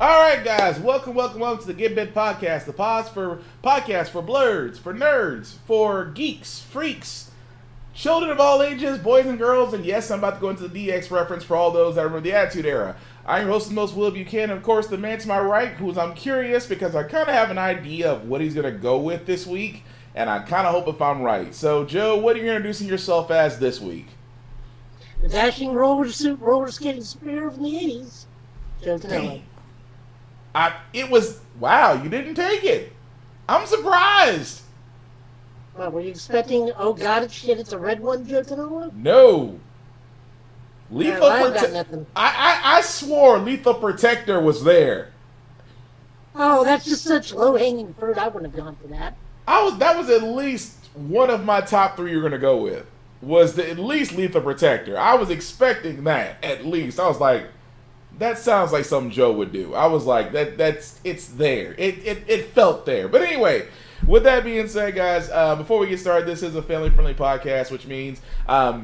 All right, guys, welcome to the Git Bit Podcast, the podcast for blurs, for nerds, for geeks, freaks, children of all ages, boys and girls, and yes, I'm about to go into the DX reference for all those that remember the Attitude Era. I'm your host, the most Will Buchanan, of course, the man to my right, I'm curious because I kind of have an idea of what he's going to go with this week, and I kind of hope if I'm right. So, Joe, what are you introducing yourself as this week? The dashing roller skating spear from the 80s. Joe Tonello. Wow, you didn't take it. I'm surprised. Well, were you expecting, oh god, it's a red one, Joe Tonello? No. Lethal Protector. I swore Lethal Protector was there. Oh, that's just such low-hanging fruit. I wouldn't have gone for that. That was at least one of my top three you're going to go with. At least Lethal Protector. I was expecting that, at least. I was like, that sounds like something Joe would do. I was like, it's there. It felt there. But anyway, with that being said, guys, before we get started, this is a family-friendly podcast, which means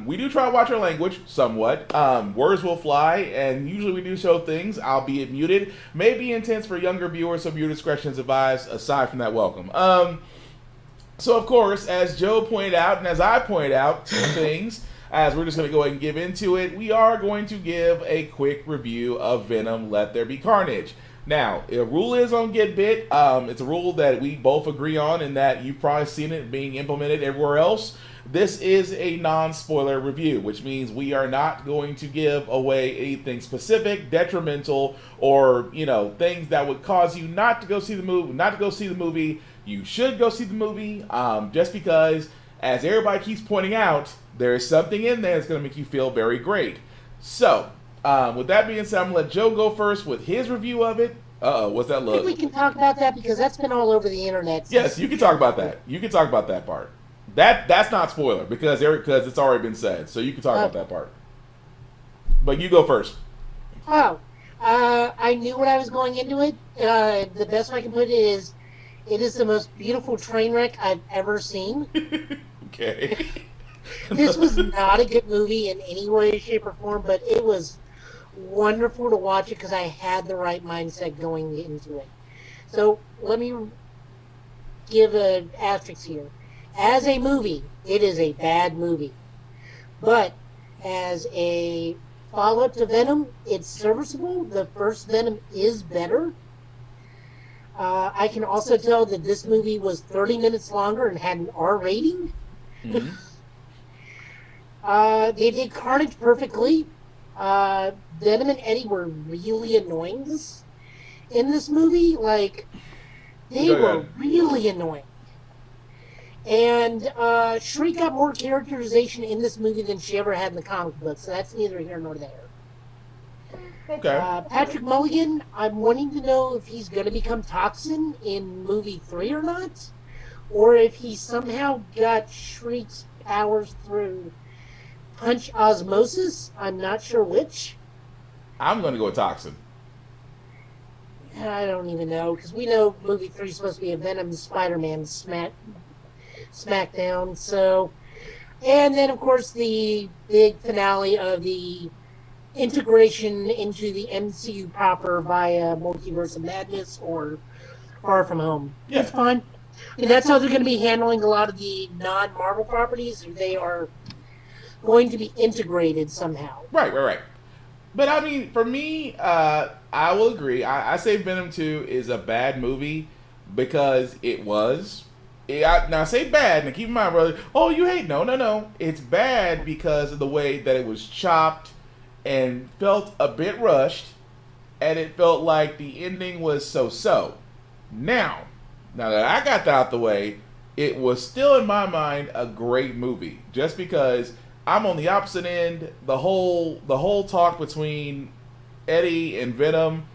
we do try to watch our language somewhat. Words will fly, and usually we do show things, albeit muted. May be intense for younger viewers, so viewer discretion is advised. Aside from that, welcome. So, of course, as Joe pointed out, and as I pointed out, two things. As we're just going to go ahead and give into it, we are going to give a quick review of Venom, Let There Be Carnage. Now, the rule is on Git Bit. It's a rule that we both agree on and that you've probably seen it being implemented everywhere else. This is a non-spoiler review, which means we are not going to give away anything specific, detrimental, or, things that would cause you not to go see the movie. You should go see the movie, just because, as everybody keeps pointing out, there is something in there that's going to make you feel very great. So, with that being said, I'm going to let Joe go first with his review of it. What's that look? I think we can talk about that because that's been all over the internet. Yes, you can talk about that. You can talk about that part. That's not spoiler because it's already been said. So you can talk about that part. But you go first. I knew what I was going into it. The best way I can put it is the most beautiful train wreck I've ever seen. Okay. This was not a good movie in any way, shape, or form, but it was wonderful to watch it because I had the right mindset going into it. So let me give an asterisk here. As a movie, it is a bad movie. But as a follow-up to Venom, it's serviceable. The first Venom is better. I can also tell that this movie was 30 minutes longer and had an R rating. Mm-hmm. They did Carnage perfectly. Venom and Eddie were really annoying in this movie. They were really annoying. And Shriek got more characterization in this movie than she ever had in the comic book, so that's neither here nor there. Okay. Patrick Mulligan, I'm wanting to know if he's going to become Toxin in movie 3 or not, or if he somehow got Shriek's powers through punch osmosis. I'm not sure which. I'm going to go with Toxin. I don't even know, because we know movie 3 is supposed to be a Venom Spider-Man smackdown. So, and then of course the big finale of the integration into the MCU proper via Multiverse of Madness or Far From Home. Yeah. It's fine. I mean, that's how they're going to be handling a lot of the non-Marvel properties. They are going to be integrated somehow. Right. But I mean, for me, I will agree. I say Venom 2 is a bad movie because it was. Now, I say bad, and keep in mind, brother, oh, you hate. No. It's bad because of the way that it was chopped and felt a bit rushed, and it felt like the ending was so-so. Now that I got that out the way, it was still, in my mind, a great movie. Just because I'm on the opposite end, the whole talk between Eddie and Venom,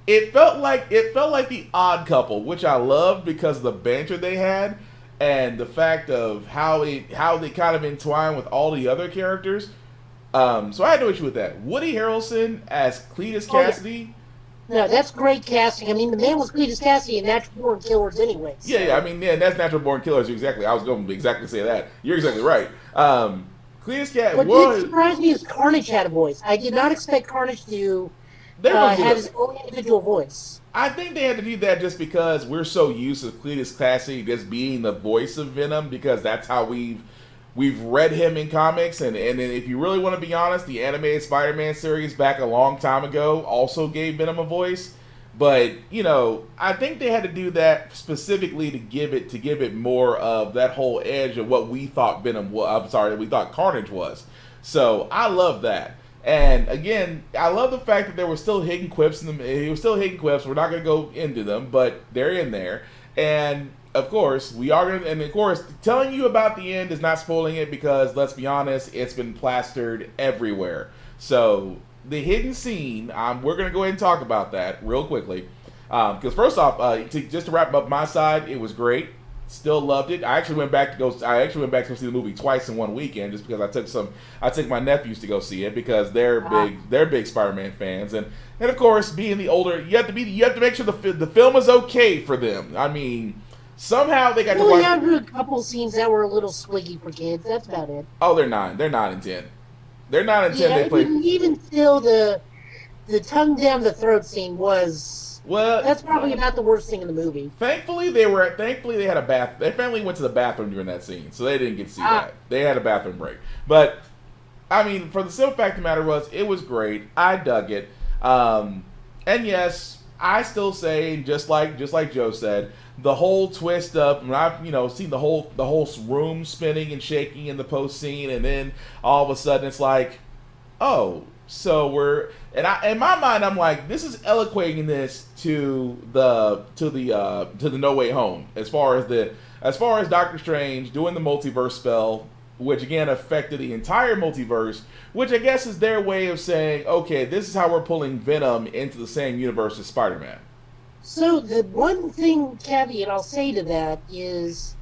it felt like the Odd Couple, which I loved because of the banter they had and the fact of how they kind of entwined with all the other characters. So I had no issue with that. Woody Harrelson as Cletus Cassidy. No, that's great casting. I mean, the man was Cletus Cassidy in Natural Born Killers anyway. So. Yeah. I mean, that's Natural Born Killers. Exactly. I was going to exactly say that. You're exactly right. Cletus Cassidy. What did surprise me is Carnage had a voice. I did not expect Carnage to They're gonna do had that. his own individual voice. I think they had to do that just because we're so used to Cletus Kasady just being the voice of Venom, because that's how we've read him in comics, and then if you really want to be honest, the animated Spider-Man series back a long time ago also gave Venom a voice. But I think they had to do that specifically to give it more of that whole edge of what we thought Venom was. I'm sorry, we thought Carnage was. So I love that. And again, I love the fact that there were still hidden quips in them. It was still hidden quips. We're not going to go into them, but they're in there. And of course, we are going to. And of course, telling you about the end is not spoiling it, because let's be honest, it's been plastered everywhere. So the hidden scene, we're going to go ahead and talk about that real quickly. Because first off, just to wrap up my side, it was great. Still loved it. I actually went back to go see the movie twice in one weekend, just because I took my nephews to go see it, because they're big Spider-Man fans, and of course, being the older, you have to make sure the film is okay for them. I mean, somehow they got to watch. We had a couple scenes that were a little swiggy for kids. That's about it. Oh, they're 9 and 10. They're 9 and 10. Yeah, They play. even still, the tongue down the throat scene was. Well, that's probably about the worst thing in the movie. Thankfully, they had a bath. Their family went to the bathroom during that scene, so they didn't get to see that. They had a bathroom break. But I mean, for the simple fact of the matter was, it was great. I dug it. And yes, I still say, just like Joe said, the whole twist of, when I've seen the whole room spinning and shaking in the post scene, and then all of a sudden it's like, oh. So in my mind, I'm like, this is equating this to the No Way Home, as far as Doctor Strange doing the multiverse spell, which again affected the entire multiverse, which I guess is their way of saying, okay, this is how we're pulling Venom into the same universe as Spider-Man. So the one caveat I'll say to that is,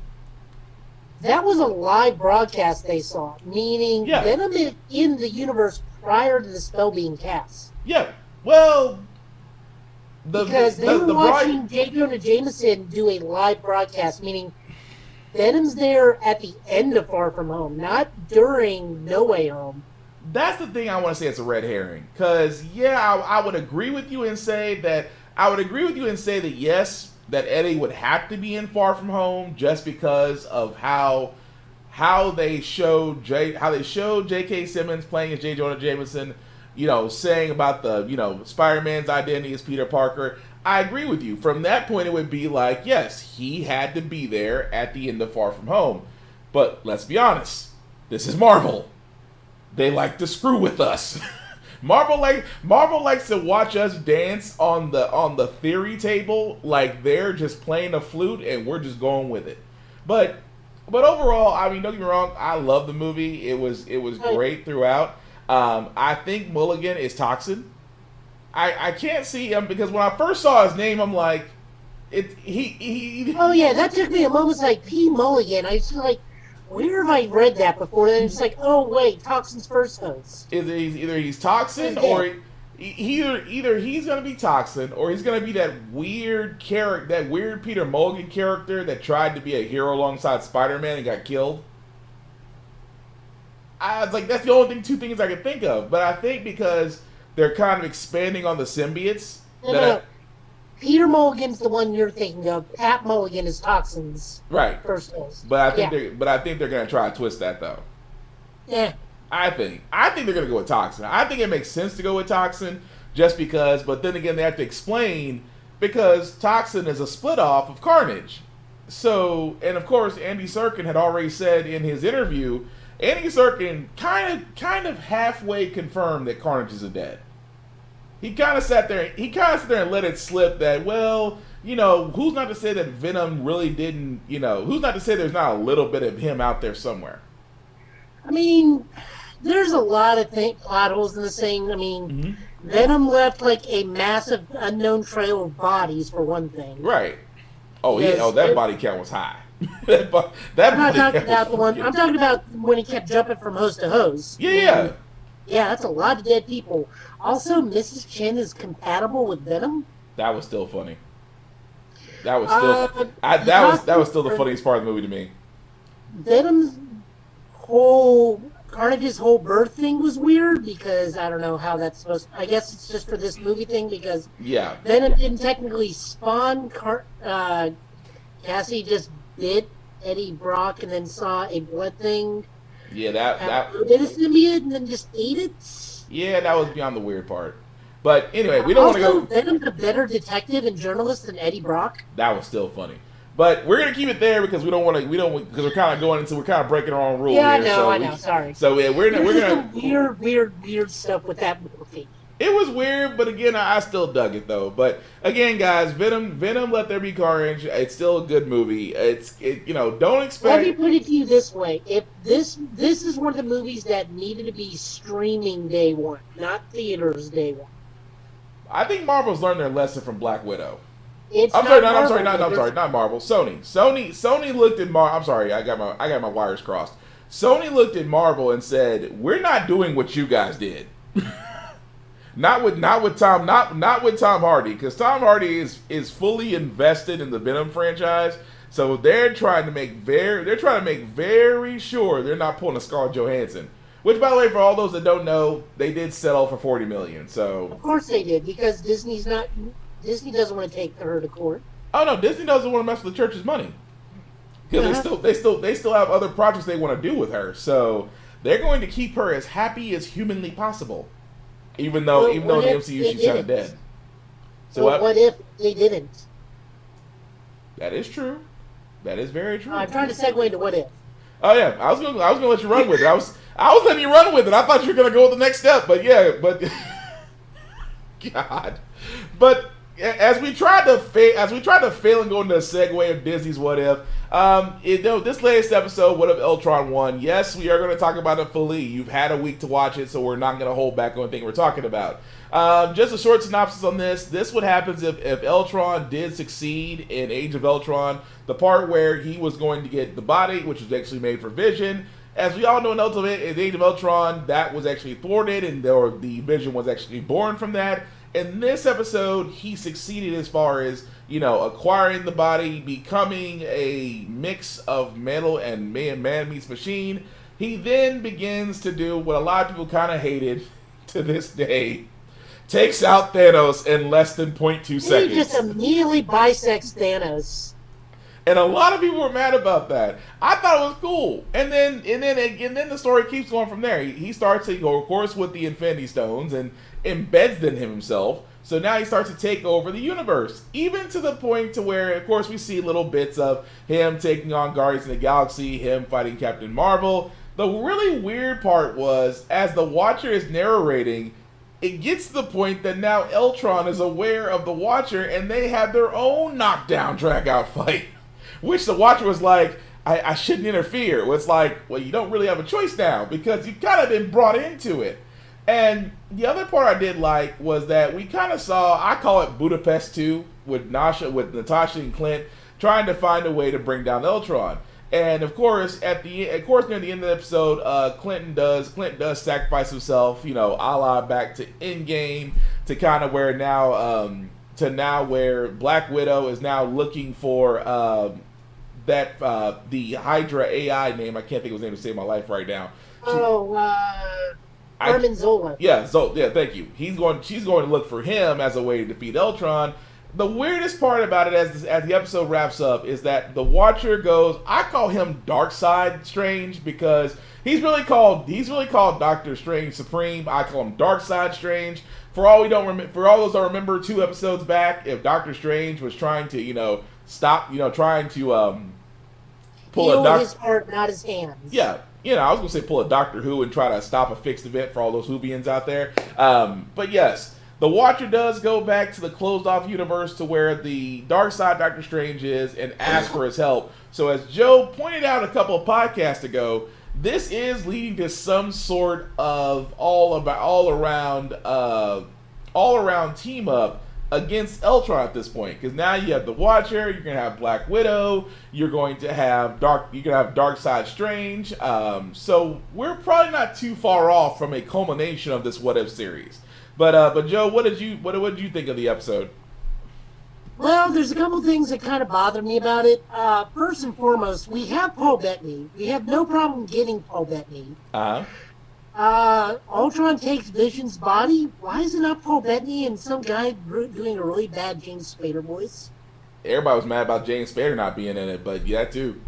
that was a live broadcast they saw, meaning Venom is in the universe prior to the spell being cast. Yeah, well, because they were watching J. Jonah Jameson do a live broadcast, meaning Venom's there at the end of Far From Home, not during No Way Home. That's the thing I want to say it's a red herring. Because, I would agree with you and say that yes, that Eddie would have to be in Far From Home, just because of how they showed J.K. Simmons playing as J. Jonah Jameson, saying about the, Spider-Man's identity as Peter Parker. I agree with you. From that point, it would be like, yes, he had to be there at the end of Far From Home. But let's be honest, this is Marvel. They like to screw with us. Marvel likes to watch us dance on the theory table like they're just playing a flute and we're just going with it. But overall, I mean, don't get me wrong, I love the movie. It was great throughout. I think Mulligan is Toxin. I can't see him, because when I first saw his name, I'm like, he. Oh yeah, that took me a moment. It's like P. Mulligan. I was like, where have I read that before? Then it's like, oh wait, Toxin's first host. Either he's Toxin, or either he's gonna be Toxin, or he's gonna be that weird character, that weird Peter Mulligan character that tried to be a hero alongside Spider-Man and got killed. I was like, that's the only two things I could think of. But I think because they're kind of expanding on the symbiotes. No. Peter Mulligan's the one you're thinking of. Pat Mulligan is Toxin's first host. But I think they're gonna try to twist that though. Yeah. I think they're gonna go with Toxin. I think it makes sense to go with Toxin just because. But then again, they have to explain, because Toxin is a split off of Carnage. So, and of course, Andy Serkis had already said in his interview. Andy Serkis kind of halfway confirmed that Carnage is dead. He kind of sat there and let it slip that, well, who's not to say that Venom really didn't, who's not to say there's not a little bit of him out there somewhere? I mean, there's a lot of plot holes in this thing. I mean, Venom left like a massive unknown trail of bodies, for one thing. Right. Oh, that body count was high. I'm not talking about the one. I'm talking about when he kept jumping from host to host. Yeah. Yeah, that's a lot of dead people. Also, Mrs. Chen is compatible with Venom. That was still funny. That was still that was still the funniest part of the movie to me. Venom's whole Carnage's whole birth thing was weird because I don't know how that's supposed to, I guess it's just for this movie thing because Venom didn't technically spawn. Cassie just bit Eddie Brock and then saw a blood thing. Yeah, that did a symbiote and then just ate it. Yeah, that was beyond the weird part. But anyway, we don't want to go. Venom's a better detective and journalist than Eddie Brock. That was still funny. But we're gonna keep it there because we're kind of breaking our own rule. Yeah, here, I know. Sorry. So yeah, we're gonna weird stuff with that movie. It was weird, but again, I still dug it though. But again, guys, Venom, Let There Be Carnage. It's still a good movie. Don't expect. Let me put it to you this way: if this is one of the movies that needed to be streaming day one, not theaters day one. I think Marvel's learned their lesson from Black Widow. Not Marvel. Sony looked at Marvel. I'm sorry, I got my wires crossed. Sony looked at Marvel and said, "We're not doing what you guys did." Not with Tom Hardy, because Tom Hardy is fully invested in the Venom franchise. So they're trying to make very sure they're not pulling a Scarlett Johansson. Which, by the way, for all those that don't know, they did settle for $40 million. So of course they did, because Disney doesn't want to take her to court. Oh no, Disney doesn't want to mess with the church's money because they still have other projects they want to do with her. So they're going to keep her as happy as humanly possible, even though in the MCU she's kind of dead. So what if they didn't? That is true. That is very true. I'm trying to segue into what if. Oh yeah, I was gonna let you run with it. I was letting you run with it. I thought you were gonna go with the next step, but God, but. As we tried to fail and go into a segue of Disney's What If, this latest episode, What If Ultron won? Yes, we are going to talk about it fully. You've had a week to watch it, so we're not going to hold back on anything we're talking about. Just a short synopsis on this. This what happens if Ultron did succeed in Age of Ultron, the part where he was going to get the body, which was actually made for Vision. As we all know in Age of Ultron, that was actually thwarted, and the Vision was actually born from that. In this episode, he succeeded as far as, acquiring the body, becoming a mix of metal and man meets machine. He then begins to do what a lot of people kind of hated to this day. Takes out Thanos in less than 0.2 seconds. He just immediately bisects Thanos. And a lot of people were mad about that. I thought it was cool. And then the story keeps going from there. He starts to go, of course, with the Infinity Stones and embeds them himself. So now he starts to take over the universe. Even to the point to where, of course, we see little bits of him taking on Guardians of the Galaxy, him fighting Captain Marvel. The really weird part was, as the Watcher is narrating, it gets to the point that now Ultron is aware of the Watcher and they have their own knockdown, drag-out fight. Which the Watcher was like, I shouldn't interfere. It's like, well, you don't really have a choice now because you've kind of been brought into it. And the other part I did like was that we kind of saw, I call it Budapest 2, with Natasha and Clint trying to find a way to bring down Ultron. And of course, near the end of the episode, Clint does sacrifice himself, a la back to Endgame, to kind of where now, where Black Widow is now looking for the Hydra AI name. I can't think of his name to save my life right now. Armin Zola. Yeah, thank you. She's going to look for him as a way to defeat Ultron. The weirdest part about it, as the episode wraps up, is that the Watcher goes. I call him Darkseid Strange because he's really called Doctor Strange Supreme. I call him Darkseid Strange. For all those that remember 2 episodes back, if Doctor Strange was trying to pull his heart, not his hands. Yeah. I was going to say pull a Doctor Who and try to stop a fixed event for all those Whovians out there. But yes, the Watcher does go back to the closed-off universe to where the Darkseid Doctor Strange is and ask for his help. So as Joe pointed out a couple of podcasts ago, this is leading to some sort of all-around team-up against Ultron at this point, because now you have the Watcher, you're gonna have Black Widow, you're gonna have Darkseid Strange. So we're probably not too far off from a culmination of this What If series. But Joe, what did you think of the episode? Well, there's a couple things that kind of bother me about it. First and foremost, we have Paul Bettany. We have no problem getting Paul Bettany. Uh-huh. Ultron takes Vision's body. Why is it not Paul Bettany and some guy doing a really bad James Spader voice? Everybody was mad about James Spader not being in it, but yeah, too.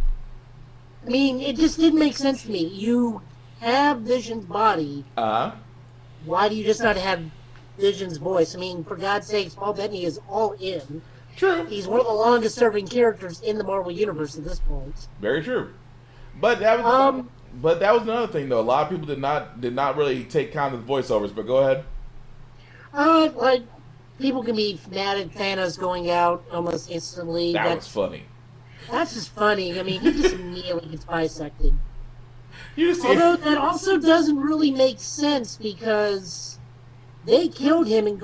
I mean, it just didn't make sense to me. You have Vision's body. Uh-huh. Why do you just not have Vision's voice? I mean, for God's sakes, Paul Bettany is all in. True. He's one of the longest serving characters in the Marvel Universe at this point. Very true. But that was another thing though. A lot of people did not really take kind of the voiceovers, but go ahead. Like people can be mad at Thanos going out almost instantly. That was funny. That's just funny. I mean, he just immediately gets bisected. Although that also doesn't really make sense because they killed him in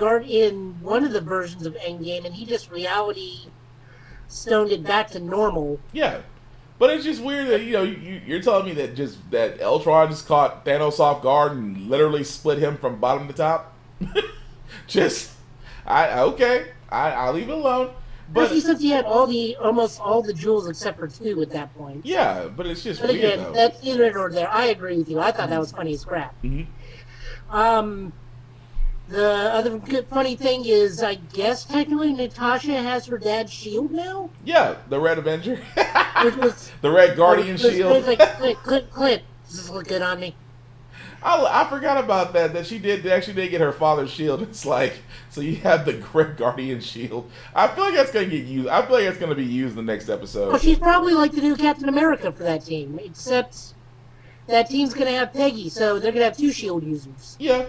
one of the versions of Endgame, and he just reality stoned it back to normal. Yeah, but it's just weird that you're telling me that Ultron just caught Thanos off guard and literally split him from bottom to top. I'll leave it alone. But especially since he had almost all the jewels except for 2 at that point. Yeah, but it's just but weird again, though. That's either or there. I agree with you. I thought that was funny as crap. Mm-hmm. The other good funny thing is, I guess technically Natasha has her dad's shield now. Yeah, the Red Avenger, Which was the Red Guardian shield. It was like, Clint, does this look good on me? I forgot about that. That she did get her father's shield. It's like, so you have the Red Guardian shield. I feel like that's gonna get used. I feel like it's gonna be used in the next episode. Well, she's probably like the new Captain America for that team, except that team's gonna have Peggy, so they're gonna have 2 shield users. Yeah.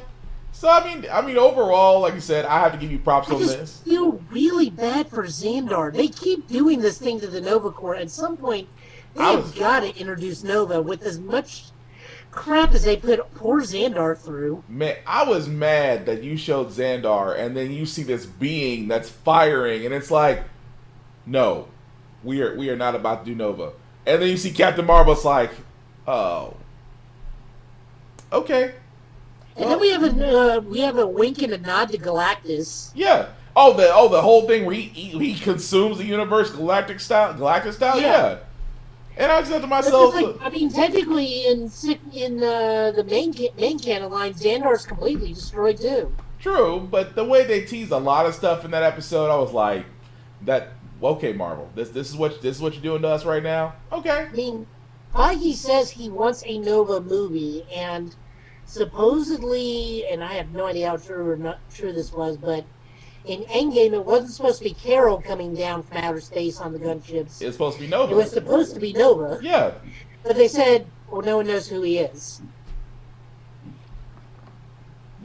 So I mean, overall, like you said, I have to give you props on this. I just feel really bad for Xandar. They keep doing this thing to the Nova Corps. At some point, they've got to introduce Nova with as much crap as they put poor Xandar through. Man, I was mad that you showed Xandar, and then you see this being that's firing, and it's like, no, we are not about to do Nova. And then you see Captain Marvel, it's like, oh, okay. And then we have a wink and a nod to Galactus. Yeah. Oh, the whole thing where he consumes the universe galactic style. Yeah. And I said to myself, I mean, technically in the main canon line, Xandar's completely destroyed too. True, but the way they teased a lot of stuff in that episode, I was like, okay, Marvel, this is what you're doing to us right now. Okay. I mean, Feige says he wants a Nova movie, and supposedly, and I have no idea how true or not true this was, but in Endgame, it wasn't supposed to be Carol coming down from outer space on the gunships. It's supposed to be Nova. It was supposed to be Nova. Yeah. But they said, well, no one knows who he is.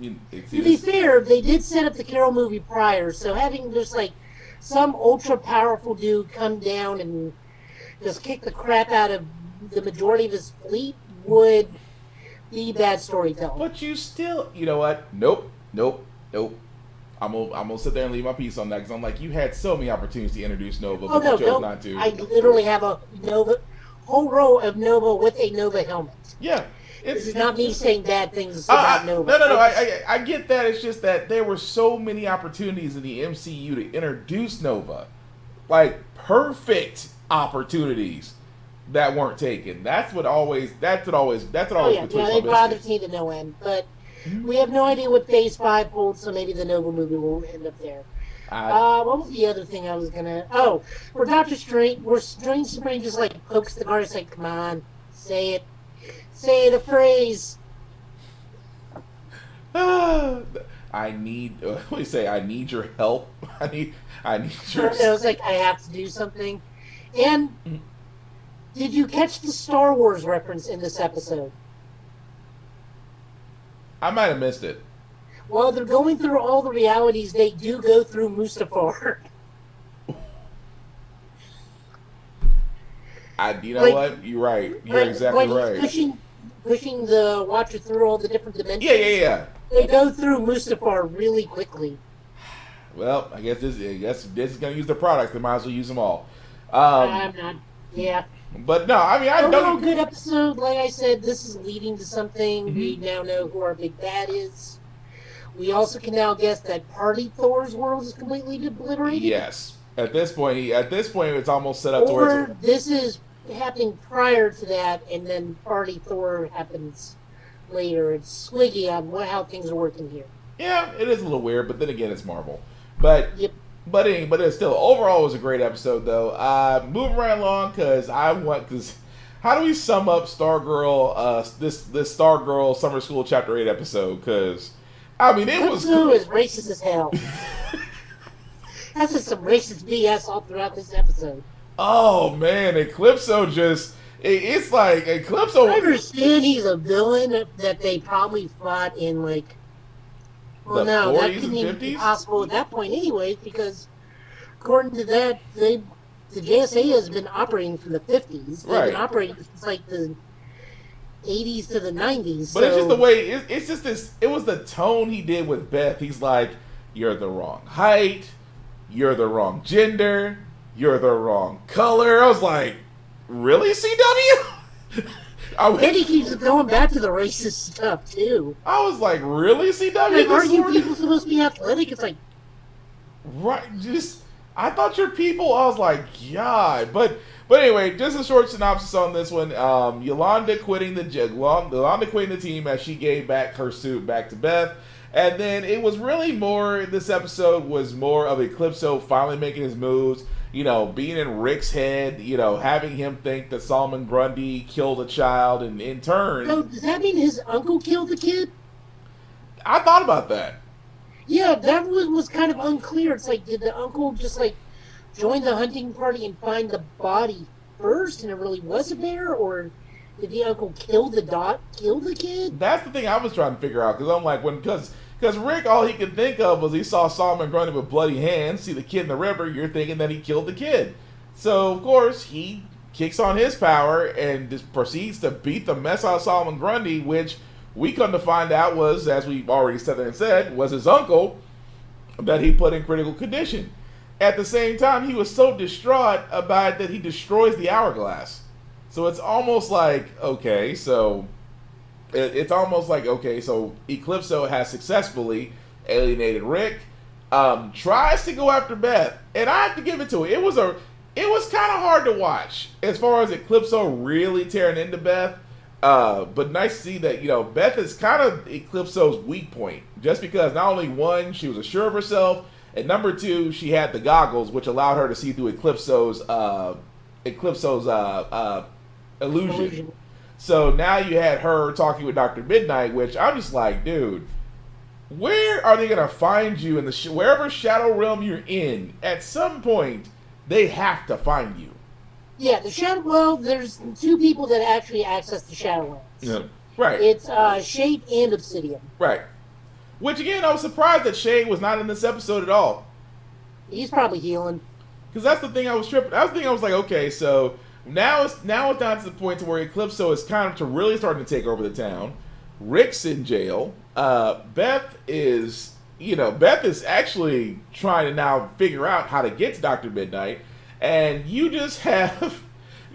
To be fair, they did set up the Carol movie prior, so having just like some ultra powerful dude come down and just kick the crap out of the majority of his fleet would be bad storytelling. But you still, you know what? Nope. I'm gonna sit there and leave my piece on that because I'm like, you had so many opportunities to introduce Nova, but you chose not to. I literally have a whole row of Nova with a Nova helmet. Yeah. This is not me saying bad things about Nova. No. I get that. It's just that there were so many opportunities in the MCU to introduce Nova, like perfect opportunities that weren't taken. That's what always. They bothered me to no end. But we have no idea what Phase 5 holds, so maybe the Nova movie will end up there. What was the other thing I was gonna? Oh, where Doctor Strange, Strange Supreme just like pokes the guard. It's like, come on, say it. Say the phrase. I need. What do you say? I need your help. I need your. It was like I have to do something. And did you catch the Star Wars reference in this episode? I might have missed it. While they're going through all the realities, they do go through Mustafar. You know what? You're right. You're exactly right. Pushing the Watcher through all the different dimensions. Yeah. They go through Mustafar really quickly. Well, I guess this is going to use the products. They might as well use them all. I'm not. Yeah. But no, I mean, I know. Good episode. Like I said, this is leading to something. Mm-hmm. We now know who our big bad is. We also can now guess that Party Thor's world is completely obliterated. Yes. At this point, it's almost set up to where Or this is happening prior to that, and then Party Thor happens later. It's swiggy on how things are working here. yeah, it is a little weird, but then again, it's Marvel. But Yep. but it's still overall it was a great episode though. Moving right along because how do we sum up Stargirl? This Stargirl Summer School Chapter 8 episode? Because I mean it was as racist as hell. That's just some racist BS all throughout this episode. Oh man, Eclipso it's like Eclipso. I understand he's a villain that they probably fought in like. Well, The no, that 40s couldn't and even be 50s? possible at that point, anyways, because according to that, the JSA has been operating from the 50s. They've Right. been operating since like the 80s to the 90s. But it's just the way it's just this. It was the tone he did with Beth. He's like, "You're the wrong height. You're the wrong gender. You're the wrong color." I was like, "Really, CW?" And he keeps going back to the racist stuff too. I was like, "Really, CW?" Like, aren't you This people supposed to be athletic? It's like, right? I thought your people. I was like, "God," but anyway, just a short synopsis on this one. Yolanda quitting the team as she gave back her suit back to Beth. And then it was really this episode was more of Eclipso finally making his moves, being in Rick's head, having him think that Solomon Grundy killed a child, and in turn... so does that mean his uncle killed the kid? I thought about that. Yeah, that was kind of unclear. It's like, did the uncle just like join the hunting party and find the body first and it really was a bear? Or did the uncle kill the kid? That's the thing I was trying to figure out, because I'm like, because Rick, all he could think of was he saw Solomon Grundy with bloody hands, see the kid in the river, you're thinking that he killed the kid. So, of course, he kicks on his power and just proceeds to beat the mess out of Solomon Grundy, which we come to find out was, as we've already said, was his uncle that he put in critical condition. At the same time, he was so distraught about it that he destroys the hourglass. So it's almost like, okay, so Eclipso has successfully alienated Rick, tries to go after Beth, and I have to give it to it. It was kind of hard to watch as far as Eclipso really tearing into Beth, but nice to see that Beth is kind of Eclipso's weak point, just because not only one, she was assured of herself, and number two, she had the goggles which allowed her to see through Eclipso's illusion. So now you had her talking with Dr. Midnight, which I'm just like, dude, where are they going to find you in wherever Shadow Realm you're in? At some point, they have to find you. Yeah, the Shadow. Well, there's two people that actually access the Shadow Realms. Yeah. Right. It's Shade and Obsidian. Right. Which again, I was surprised that Shade was not in this episode at all. He's probably healing. Because that's the thing I was tripping. I was like, okay, so now it's down to the point to where Eclipso is kind of really starting to take over the town. Rick's in jail. Beth is actually trying to now figure out how to get to Dr. Midnight. And you just have...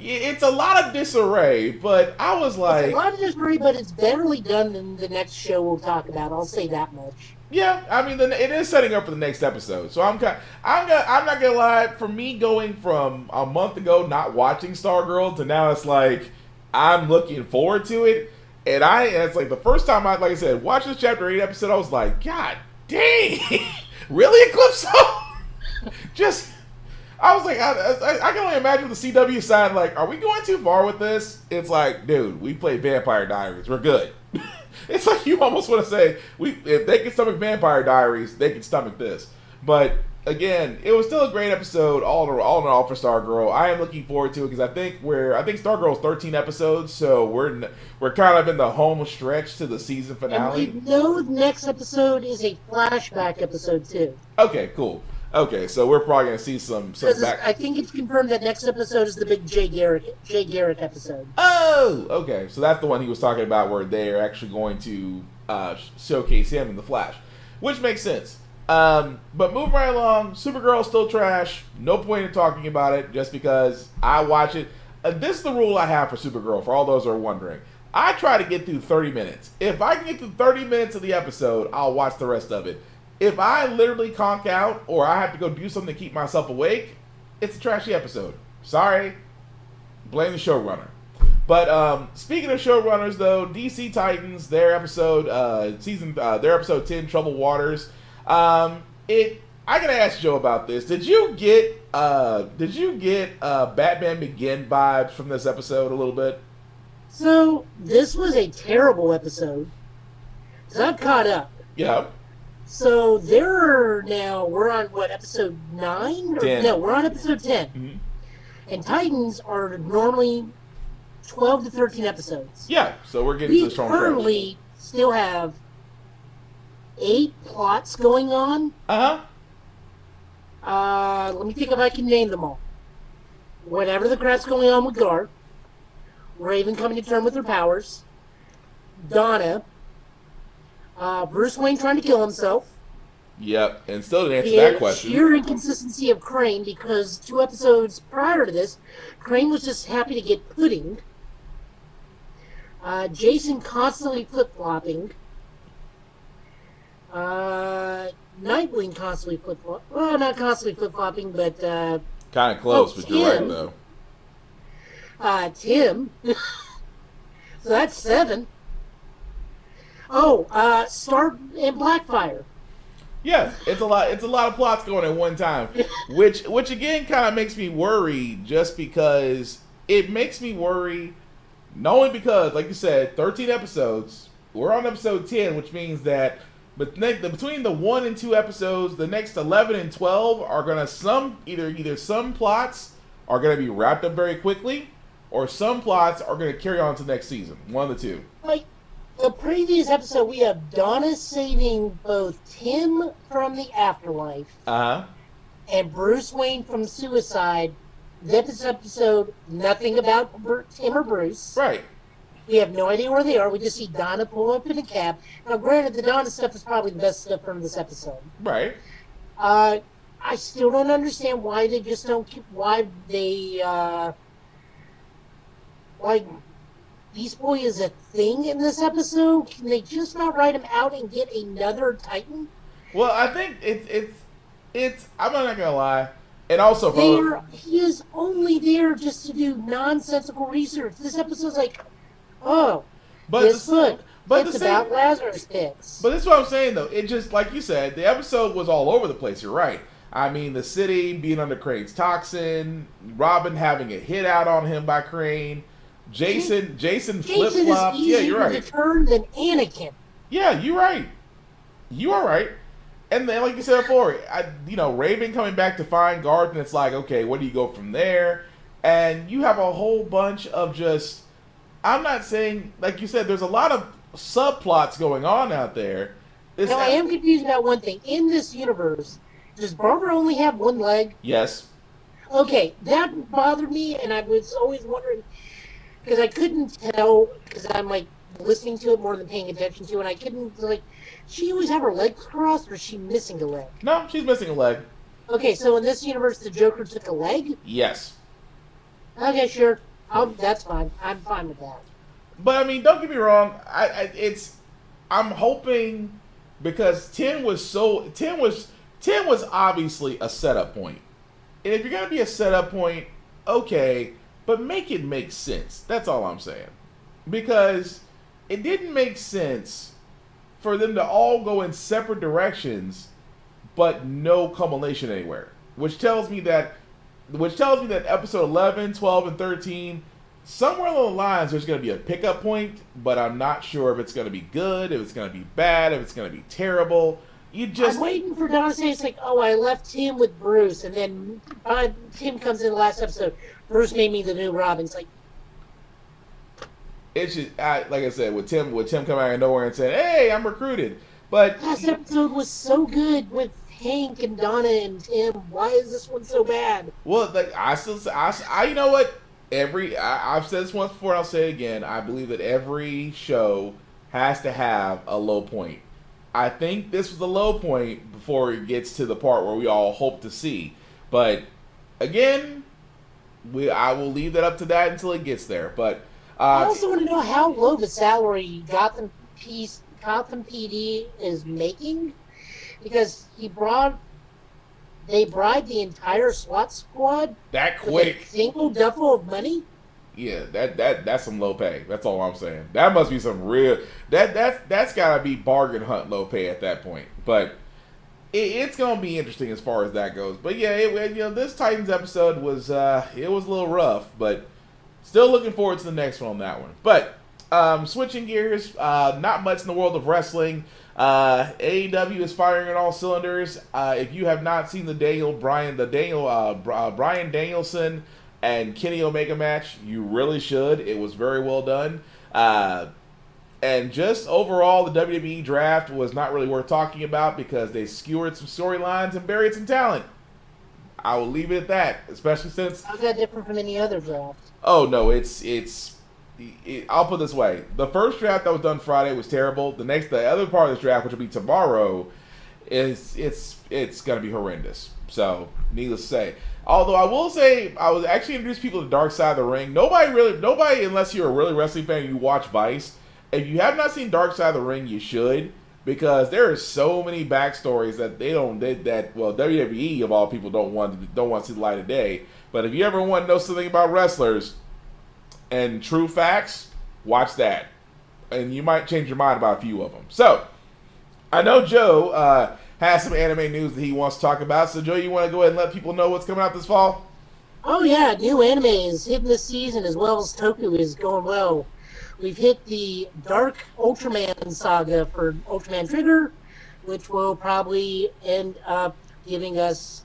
It's a lot of disarray, but I was like... It's a lot of disarray, but it's betterly done than the next show we'll talk about. I'll say that much. Yeah, I mean, it is setting up for the next episode. So I'm not gonna lie. For me, going from a month ago not watching Stargirl to now, it's like I'm looking forward to it. And it's like the first time like I said, watching this Chapter 8 episode, I was like, God dang, really, Eclipso? I was like, I can only imagine the CW side, like, are we going too far with this? It's like, dude, we played Vampire Diaries. We're good. It's like you almost want to say, if they can stomach Vampire Diaries, they can stomach this. But, again, it was still a great episode, all in all for Stargirl. I am looking forward to it, because I think Stargirl's 13 episodes, so we're kind of in the home stretch to the season finale. And we know the next episode is a flashback episode, too. Okay, cool. Okay, so we're probably going to see some back... I think it's confirmed that next episode is the big Jay Garrick episode. Oh, okay. So that's the one he was talking about where they're actually going to showcase him in the Flash, which makes sense. But moving right along, Supergirl's still trash. No point in talking about it just because I watch it. This is the rule I have for Supergirl, for all those who are wondering. I try to get through 30 minutes. If I can get through 30 minutes of the episode, I'll watch the rest of it. If I literally conk out or I have to go do something to keep myself awake, it's a trashy episode. Sorry. Blame the showrunner. But speaking of showrunners, though, DC Titans, their episode their episode 10, Troubled Waters. I gotta ask Joe about this. Did you get Batman Begin vibes from this episode a little bit? So this was a terrible episode. So I'm caught up. Yeah. So we're on what, episode 9? 10. No, we're on episode 10. Mm-hmm. And Titans are normally 12 to 13 episodes. Yeah, so we're getting to the strong stretch. We currently still have 8 plots going on. Uh-huh. Let me think if I can name them all. Whatever the crap's going on with Gar. Raven coming to terms with her powers. Donna. Bruce Wayne trying to kill himself. Yep, and still didn't answer The that question. sheer inconsistency of Crane, because 2 episodes prior to this, Crane was just happy to get pudding. Jason constantly flip-flopping. Nightwing constantly flip-flopping. Well, not constantly flip-flopping, but... kind of close, but you're right, though. Tim. So that's 7. Oh, Star and Blackfire. Yeah, it's a lot of plots going at one time, which again kind of makes me worry, just because it makes me worry, not only because, like you said, 13 episodes, we're on episode 10, which means that between the 1 and 2 episodes, the next 11 and 12 are gonna either some plots are gonna be wrapped up very quickly, or some plots are gonna carry on to the next season. One of the two. Like the previous episode, we have Donna saving both Tim from the afterlife and Bruce Wayne from suicide. This episode, nothing about Tim or Bruce. Right. We have no idea where they are. We just see Donna pull up in a cab. Now, granted, the Donna stuff is probably the best stuff from this episode. Right. I still don't understand why they just don't keep... Why they... Like, Beast Boy is a thing in this episode? Can they just not write him out and get another Titan? Well, I think it's I'm not gonna lie. And also, he is only there just to do nonsensical research. This episode's like, oh, it's about Lazarus pits. But this is what I'm saying, though. It just, like you said, the episode was all over the place. You're right. I mean, the city being under Crane's toxin, Robin having a hit out on him by Crane, Jason flip flops. Yeah, you're right. Jason is easier to turn than Anakin. Yeah, you're right. You are right. And then, like you said before, Raven coming back to find Garth, and it's like, okay, where do you go from there? And you have a whole bunch of just, I'm not saying, like you said, there's a lot of subplots going on out there. Now, I am confused about one thing. In this universe, does Barbara only have one leg? Yes. Okay, that bothered me, and I was always wondering, because I couldn't tell, because I'm, like, listening to it more than paying attention to it, and I couldn't, like, she always have her legs crossed, or is she missing a leg? No, she's missing a leg. Okay, so in this universe, the Joker took a leg? Yes. Okay, sure. That's fine. I'm fine with that. But, I mean, don't get me wrong. I'm hoping, because 10 was obviously a setup point. And if you're going to be a setup point, okay, but make it make sense. That's all I'm saying. Because it didn't make sense for them to all go in separate directions, but no culmination anywhere. Which tells me that episode 11, 12, and 13, somewhere along the lines, there's going to be a pickup point, but I'm not sure if it's going to be good, if it's going to be bad, if it's going to be terrible. I'm waiting for Donna to say, it's like, oh, I left Tim with Bruce, and then Tim comes in the last episode. Bruce made me the new Robin. It's like, it's just, like I said, with Tim coming out of nowhere and saying, "Hey, I'm recruited." But last episode was so good with Hank and Donna and Tim. Why is this one so bad? Well, like I you know what? I've said this once before, and I'll say it again. I believe that every show has to have a low point. I think this was the low point before it gets to the part where we all hope to see. But again, I will leave that up to that until it gets there. But I also want to know how low the salary Gotham PD is making, because they bribed the entire SWAT squad That with a quick. single duffel of money. Yeah, that's some low pay. That's all I'm saying. That must be some real that's gotta be bargain hunt low pay at that point. But it's gonna be interesting as far as that goes. But yeah, this Titans episode was it was a little rough, but still looking forward to the next one on that one. But switching gears, not much in the world of wrestling. AEW is firing on all cylinders. If you have not seen the Brian Danielson and Kenny Omega match, you really should. It was very well done. And just overall, the WWE draft was not really worth talking about because they skewered some storylines and buried some talent. I will leave it at that, especially since... How's that different from any other draft? Oh, no, I'll put it this way. The first draft that was done Friday was terrible. The other part of this draft, which will be tomorrow, it's going to be horrendous. So, needless to say. Although I will say, I was actually introduced people to Dark Side of the Ring. Nobody, unless you're a really wrestling fan and you watch Vice, if you have not seen Dark Side of the Ring, you should, because there are so many backstories that WWE of all people don't want to see the light of day. But if you ever want to know something about wrestlers and true facts, watch that, and you might change your mind about a few of them. So, I know Joe has some anime news that he wants to talk about. So, Joe, you want to go ahead and let people know what's coming out this fall? Oh yeah, new anime is hitting this season as well as Toku is going well. We've hit the Dark Ultraman saga for Ultraman Trigger, which will probably end up giving us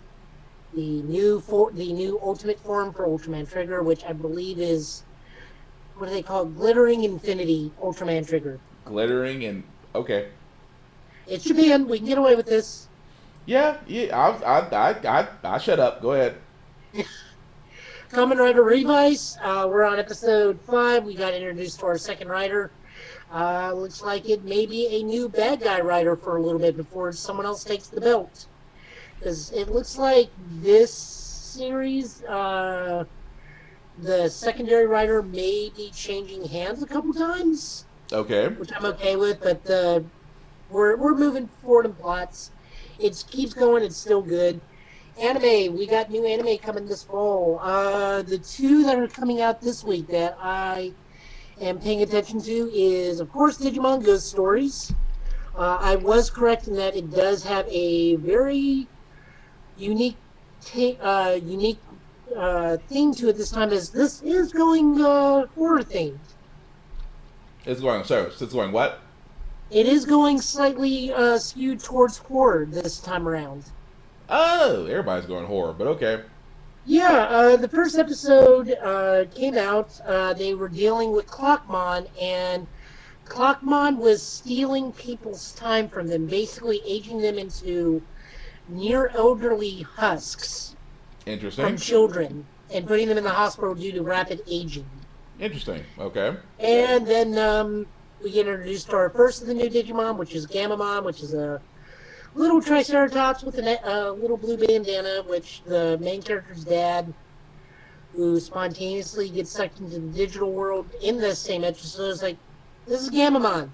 the new ultimate form for Ultraman Trigger, which I believe is, what do they call it? Glittering Infinity Ultraman Trigger. Okay. It's Japan. We can get away with this. Yeah. I shut up. Go ahead. Kamen Rider Revice. We're on episode 5. We got introduced to our second rider. Looks like it may be a new bad guy rider for a little bit before someone else takes the belt. Because it looks like this series, the secondary rider may be changing hands a couple times. Okay. Which I'm okay with, but we're moving forward in plots. It keeps going. It's still good. Anime, we got new anime coming this fall. The two that are coming out this week that I am paying attention to is, of course, Digimon Ghost Stories. I was correct in that it does have a very unique theme to it this time, as this is going horror themed. It's going what? It is going slightly skewed towards horror this time around. Oh, everybody's going horror, but okay. Yeah, the first episode came out. They were dealing with Clockmon, and Clockmon was stealing people's time from them, basically aging them into near elderly husks. Interesting. From children, and putting them in the hospital due to rapid aging. Interesting. Okay. And then we get introduced to our first of the new Digimon, which is Gamamon, which is a little Triceratops with a little blue bandana, which the main character's dad, who spontaneously gets sucked into the digital world in this same episode, is like, this is Gamamon.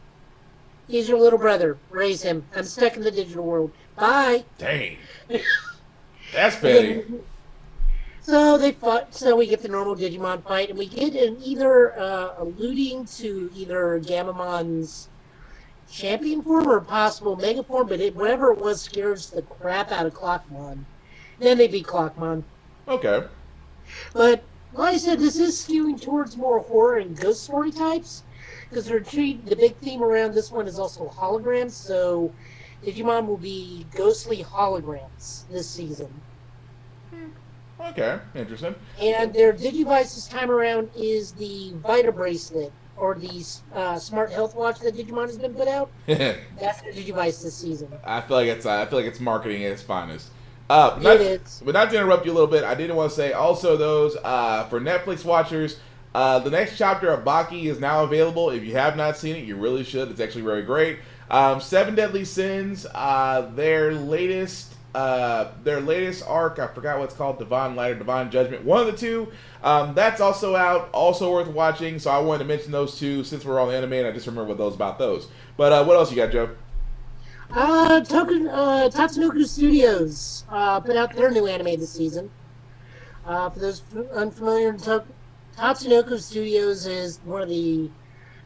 He's your little brother. Raise him. I'm stuck in the digital world. Bye. Dang. That's petty. So they fought. So we get the normal Digimon fight, and we get an either alluding to either Gamamon's champion form or possible mega form, but whatever it was scares the crap out of Clockmon. Then they beat Clockmon. Okay. But like I said, this is skewing towards more horror and ghost story types, because the big theme around this one is also holograms. So Digimon will be ghostly holograms this season. Okay, interesting. And their Digivice this time around is the Vita Bracelet, or the Smart Health Watch that Digimon has been put out. That's their Digivice this season. I feel like it's marketing at its finest. It is. But not to interrupt you a little bit, I did want to say also those for Netflix watchers. The next chapter of Baki is now available. If you have not seen it, you really should. It's actually very great. Seven Deadly Sins, their latest arc, I forgot what it's called, Divine Light or Divine Judgment, one of the two. That's also out, also worth watching. So I wanted to mention those two since we're on the anime, and I just remember what those about those. But what else you got, Joe? Tatsunoko Studios put out their new anime this season. For those unfamiliar, Tatsunoko Studios is one of the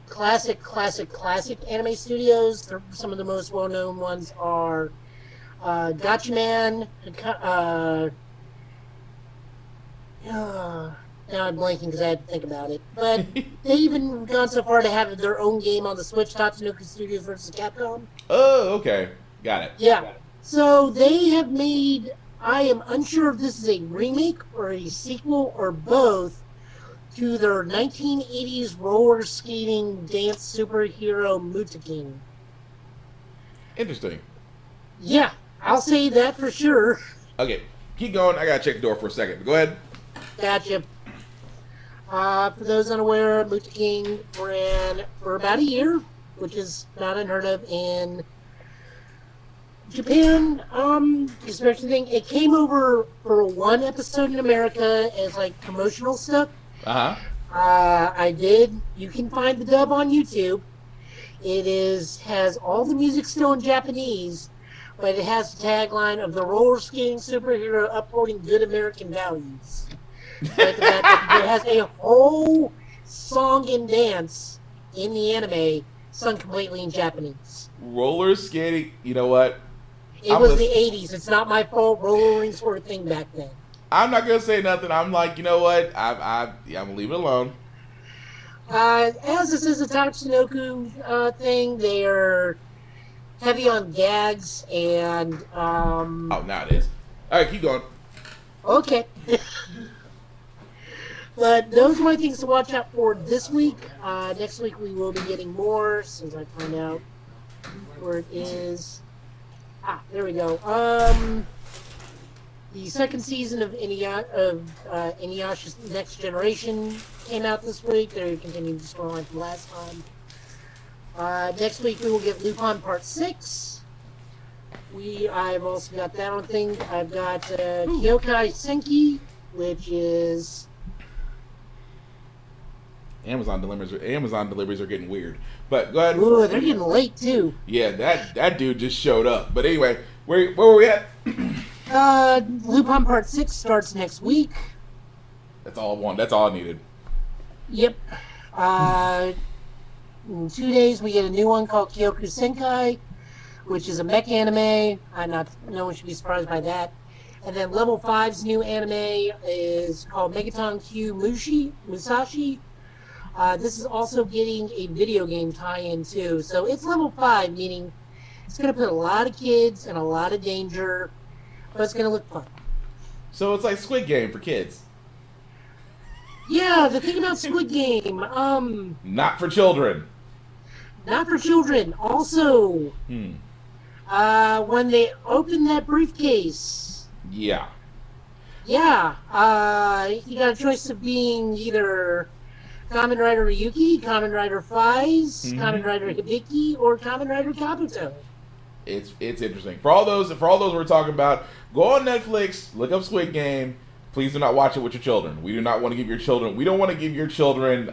classic anime studios. Some of the most well-known ones are Gatchaman. Now I'm blanking because I had to think about it. But they even gone so far to have their own game on the Switch, Tatsunoko Studios versus Capcom. Oh, okay. Got it. Yeah. So they have made, I am unsure if this is a remake or a sequel or both, to their 1980s roller skating dance superhero Mutaking. Interesting. Yeah, I'll say that for sure. Okay, keep going. I gotta check the door for a second. Go ahead. Gotcha. For those unaware, Mutaking ran for about a year, which is not unheard of in Japan. Especially thing, it came over for one episode in America as like promotional stuff. I did. You can find the dub on YouTube. It has all the music still in Japanese, but it has the tagline of the roller skating superhero upholding good American values. Like that, it has a whole song and dance in the anime sung completely in Japanese. Roller skating. You know what? It was the 80s. It's not my fault. Roller rings were a thing back then. I'm not gonna say nothing. I'm like, you know what? I'm gonna leave it alone. As this is a Tatsunoko thing, they're heavy on gags and Oh, now it is. All right, keep going. Okay. But those are my things to watch out for this week. Next week we will be getting more, as soon as I find out where it is. There we go. The second season of Inuyasha's Next Generation came out this week. They're continuing the storyline from last time. Next week we will get Lupin Part 6. I've also got that on thing. I've got Kyokai Senki, which is... Amazon deliveries are getting weird. But go ahead. Ooh, they're getting late too. Yeah, that dude just showed up. But anyway, where were we at? Lupin Part 6 starts next week. That's all I want. That's all I needed. Yep. In 2 days we get a new one called Kyoku Senkai, which is a mech anime. No one should be surprised by that. And then Level 5's new anime is called Megaton Q Musashi. This is also getting a video game tie-in too. So it's Level 5, meaning it's going to put a lot of kids in a lot of danger, but it's going to look fun. So it's like Squid Game for kids. Yeah, the thing about Squid Game, not for children. Not for children. Also, when they open that briefcase. Yeah. Yeah, you got a choice of being either Kamen Rider Ryuki, Kamen Rider Faiz, Kamen Rider Hibiki, or Kamen Rider Kabuto. It's interesting. For all those we're talking about, go on Netflix, look up Squid Game. Please do not watch it with your children. We do not want to give your children. We don't want to give your children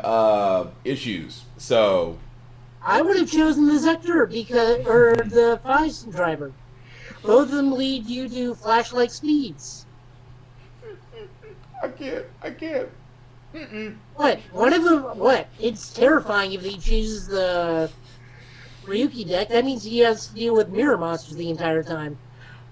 issues. So, I would have chosen the Zector or the Faiz driver. Both of them lead you to flashlight speeds. I can't. Mm-mm. What? One of them. What? It's terrifying if he chooses the Ryuki deck. That means he has to deal with mirror monsters the entire time.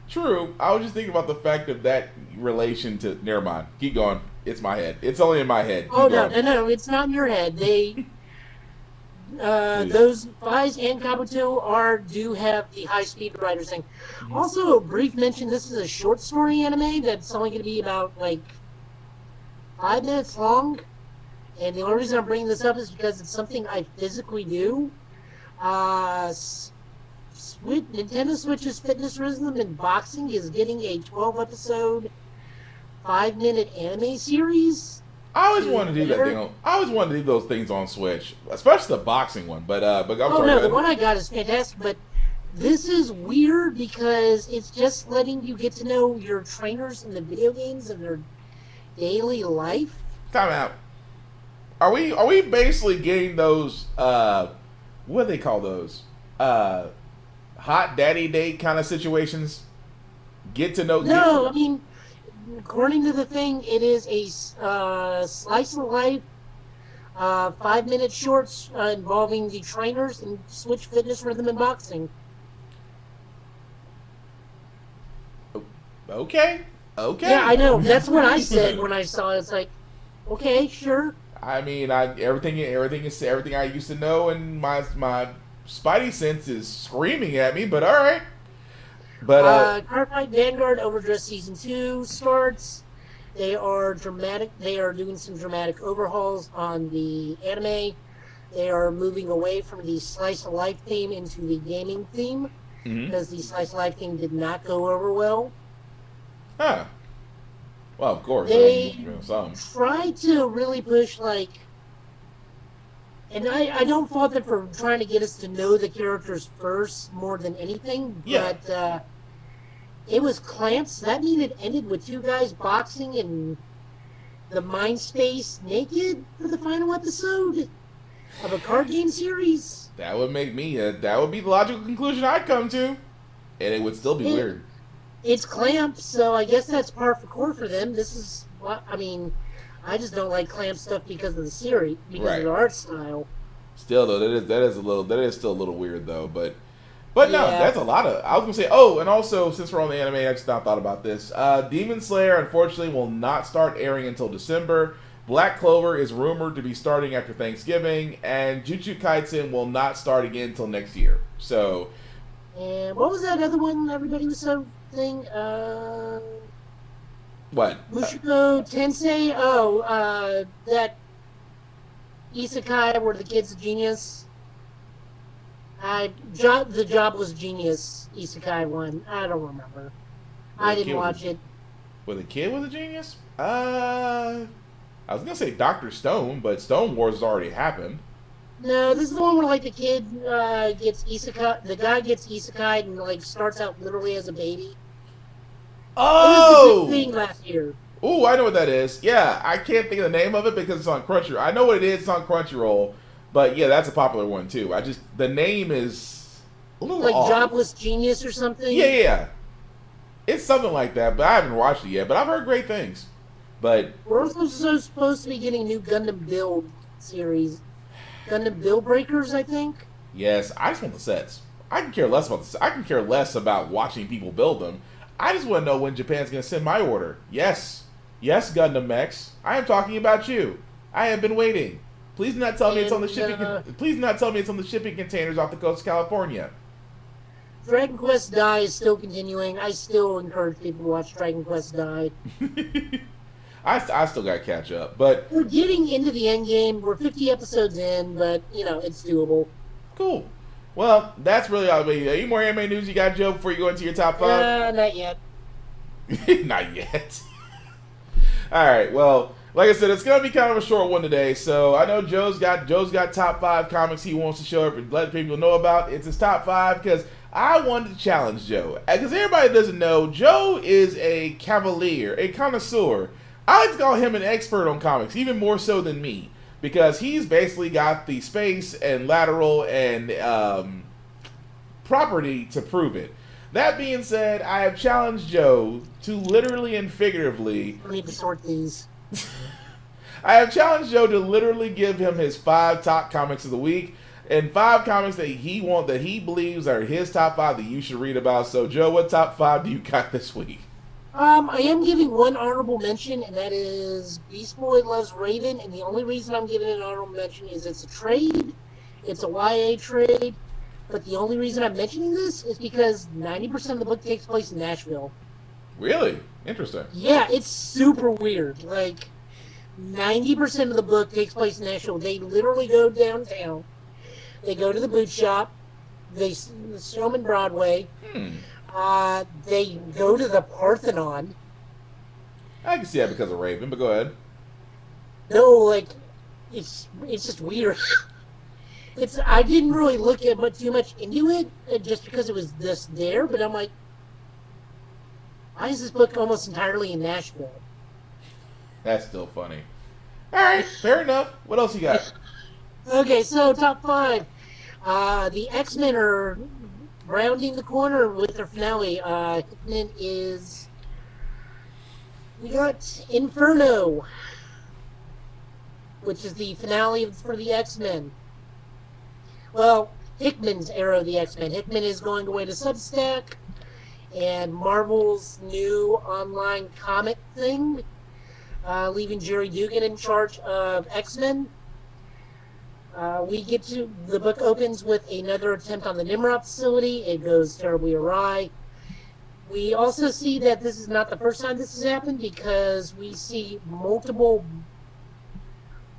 True. I was just thinking about the fact of that relation to. Never mind. Keep going. It's my head. It's only in my head. Keep going. No. It's not in your head. Those Faiz and Kabuto do have the high speed riders thing. Also, a brief mention. This is a short story anime that's only going to be about 5 minutes long. And the only reason I'm bringing this up is because it's something I physically do. Nintendo Switch's Fitness Rhythm and Boxing is getting a 12-episode, 5-minute anime series. I always wanted to do that thing. I always wanted to do those things on Switch, especially the boxing one. But I'm sorry. No, the one I got is fantastic. But this is weird because it's just letting you get to know your trainers in the video games and their daily life. Time out. Are we basically getting those? What do they call those? hot daddy date kind of situations? Get to know. No, I mean, according to the thing, it is a slice of life, 5-minute shorts involving the trainers in Switch Fitness, Rhythm, and Boxing. Okay. Okay. Yeah, I know. That's what I said when I saw it. It's like, okay, sure. I mean, everything I used to know, and my spidey sense is screaming at me. But all right. But Cardfight Vanguard Overdress Season 2 starts. They are doing some dramatic overhauls on the anime. They are moving away from the slice of life theme into the gaming theme because the slice of life theme did not go over well. Huh. Well, of course. They tried to really push, and I don't fault them for trying to get us to know the characters first more than anything, but it was clamps. That mean it ended with two guys boxing in the mind space naked for the final episode of a card game series. That would make me, that would be the logical conclusion I'd come to, and it would still be weird. It's clamps, so I guess that's par for course for them. This is what I mean. I just don't like clamp stuff because of the series, because of the art style. Still though, that is still a little weird though. But no, that's a lot of. I was gonna say, oh, and also since we're on the anime, I just not thought about this. Demon Slayer unfortunately will not start airing until December. Black Clover is rumored to be starting after Thanksgiving, and Jujutsu Kaisen will not start again until next year. So. And what was that other one everybody was so thing? What? Mushoku Tensei? Oh, that isekai where the kid's a genius. The Jobless Genius isekai one. I don't remember. I didn't watch it. Where the kid was a genius? I was gonna say Dr. Stone, but Stone Wars has already happened. No, this is the one where the kid gets isekai. The guy gets isekai and starts out literally as a baby. Oh! It was the big thing last year. Ooh, I know what that is. Yeah, I can't think of the name of it because it's on Crunchyroll. I know what it is. It's on Crunchyroll, but yeah, that's a popular one too. The name is a little off. Jobless Genius or something. Yeah. It's something like that, but I haven't watched it yet. But I've heard great things. But we're also supposed to be getting a new Gundam Build series. Gundam Build Breakers, I think. Yes, I just want the sets. I can care less about I can care less about watching people build them. I just want to know when Japan's going to send my order. Yes, Gundam Mechs. I am talking about you. I have been waiting. Please not tell me it's on the shipping. Please not tell me it's on the shipping containers off the coast of California. Dragon Quest Die is still continuing. I still encourage people to watch Dragon Quest Die. I still got to catch up, but we're getting into the end game. We're 50 episodes in, but it's doable. Cool. Well, that's really all. Any more anime news you got, Joe, before you go into your top 5? Not yet. Not yet. All right. Well, like I said, it's gonna be kind of a short one today. So I know Joe's got top 5 comics he wants to show up and let people know about. It's his top 5 because I wanted to challenge Joe. Because everybody doesn't know, Joe is a cavalier, a connoisseur. I like to call him an expert on comics, even more so than me. Because he's basically got the space and lateral and property to prove it. That being said, I have challenged Joe to literally and figuratively... I need to sort these. I have challenged Joe to literally give him his 5 top comics of the week. And 5 comics that he believes are his top 5 that you should read about. So, Joe, what top 5 do you got this week? I am giving one honorable mention, and that is Beast Boy Loves Raven, and the only reason I'm giving it an honorable mention is it's a trade, it's a YA trade, but the only reason I'm mentioning this is because 90% of the book takes place in Nashville. Really? Interesting. Yeah, it's super weird. 90% of the book takes place in Nashville. They literally go downtown, they go to the boot shop, they show them in Broadway, they go to the Parthenon. I can see that because of Raven, but go ahead. No, it's just weird. I didn't really look at too much into it just because it was just there, but I'm like, why is this book almost entirely in Nashville? That's still funny. All right, fair enough. What else you got? Okay, so top 5. The X-Men are rounding the corner with their finale, Hickman is... We got Inferno, which is the finale for the X-Men. Well, Hickman's era of the X-Men. Hickman is going away to Substack, and Marvel's new online comic thing, leaving Jerry Dugan in charge of X-Men. The book opens with another attempt on the Nimrod facility. It goes terribly awry. We also see that this is not the first time this has happened, because we see multiple,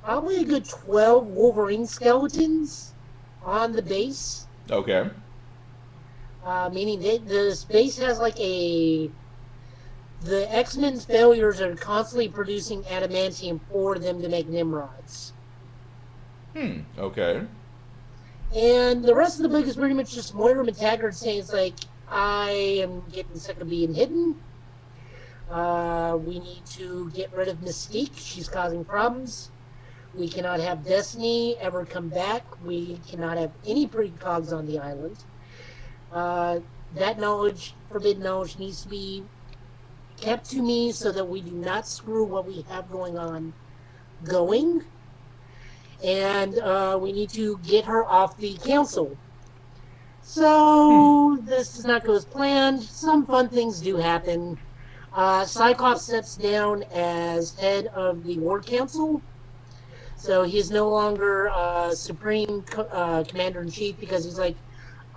probably a good 12 Wolverine skeletons on the base. Okay. Meaning this base has the X-Men's failures are constantly producing adamantium for them to make Nimrods. Okay. And the rest of the book is pretty much just Moira McTaggart saying, it's like, I am getting sick of being hidden. We need to get rid of Mystique. She's causing problems. We cannot have Destiny ever come back. We cannot have any precogs on the island. That knowledge, forbidden knowledge, needs to be kept to me so that we do not screw what we have going on going. And we need to get her off the council. So this does not go as planned. Some fun things do happen. Cyclops steps down as head of the War Council. So he is no longer Supreme Commander-in-Chief, because he's like,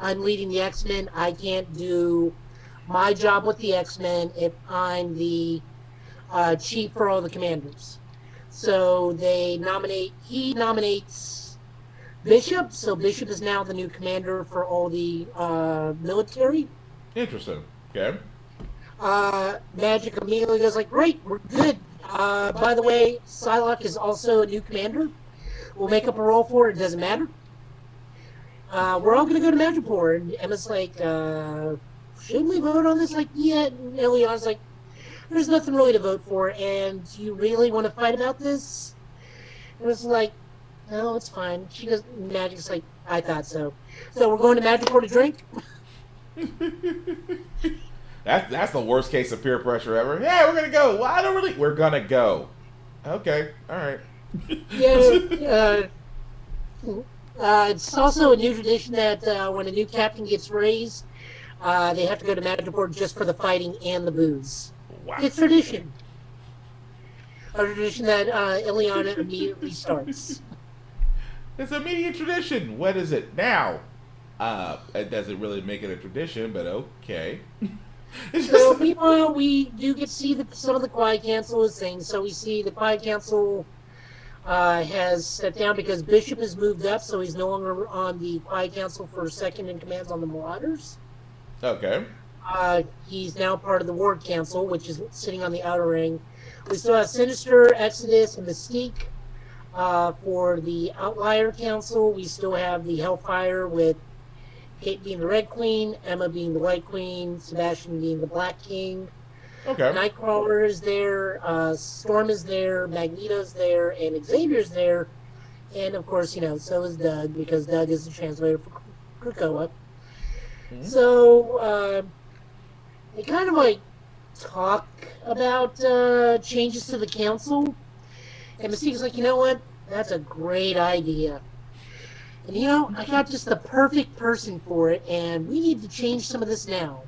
I'm leading the X-Men. I can't do my job with the X-Men if I'm the chief for all the commanders. So he nominates Bishop. So Bishop is now the new commander for all the military. Interesting. Okay. Magic immediately goes like, great, we're good. By the way, Psylocke is also a new commander. We'll make up a role for it. It doesn't matter. We're all going to go to Madripoor. And Emma's like, shouldn't we vote on this? Like, yeah. And Ileana's like, there's nothing really to vote for. And do you really want to fight about this? And it's like, no, it's fine. She goes, Magic's like, I thought so. So we're going to Madripoor to drink? That's the worst case of peer pressure ever. Yeah, we're gonna go. Well, we're gonna go. Okay, all right. Yeah. It's also a new tradition that when a new captain gets raised, they have to go to Madripoor just for the fighting and the booze. Wow. It's tradition. A tradition that Ileana immediately starts. It's an immediate tradition. What is it now? It doesn't really make it a tradition, but okay. So, meanwhile, we do get to see some of the Quiet Council things. So we see the Quiet Council has stepped down because Bishop has moved up, so he's no longer on the Quiet Council for second in commands on the Marauders. Okay. He's now part of the Ward Council, which is sitting on the Outer Ring. We still have Sinister, Exodus, and Mystique for the Outlier Council. We still have the Hellfire with Kate being the Red Queen, Emma being the White Queen, Sebastian being the Black King. Okay. Nightcrawler is there, Storm is there, Magneto's there, and Xavier's there. And of course, so is Doug, because Doug is the translator for Krakoa. Mm-hmm. So, they kind of talk about changes to the council. And Mystique's like, you know what? That's a great idea. And I got just the perfect person for it, and we need to change some of this now.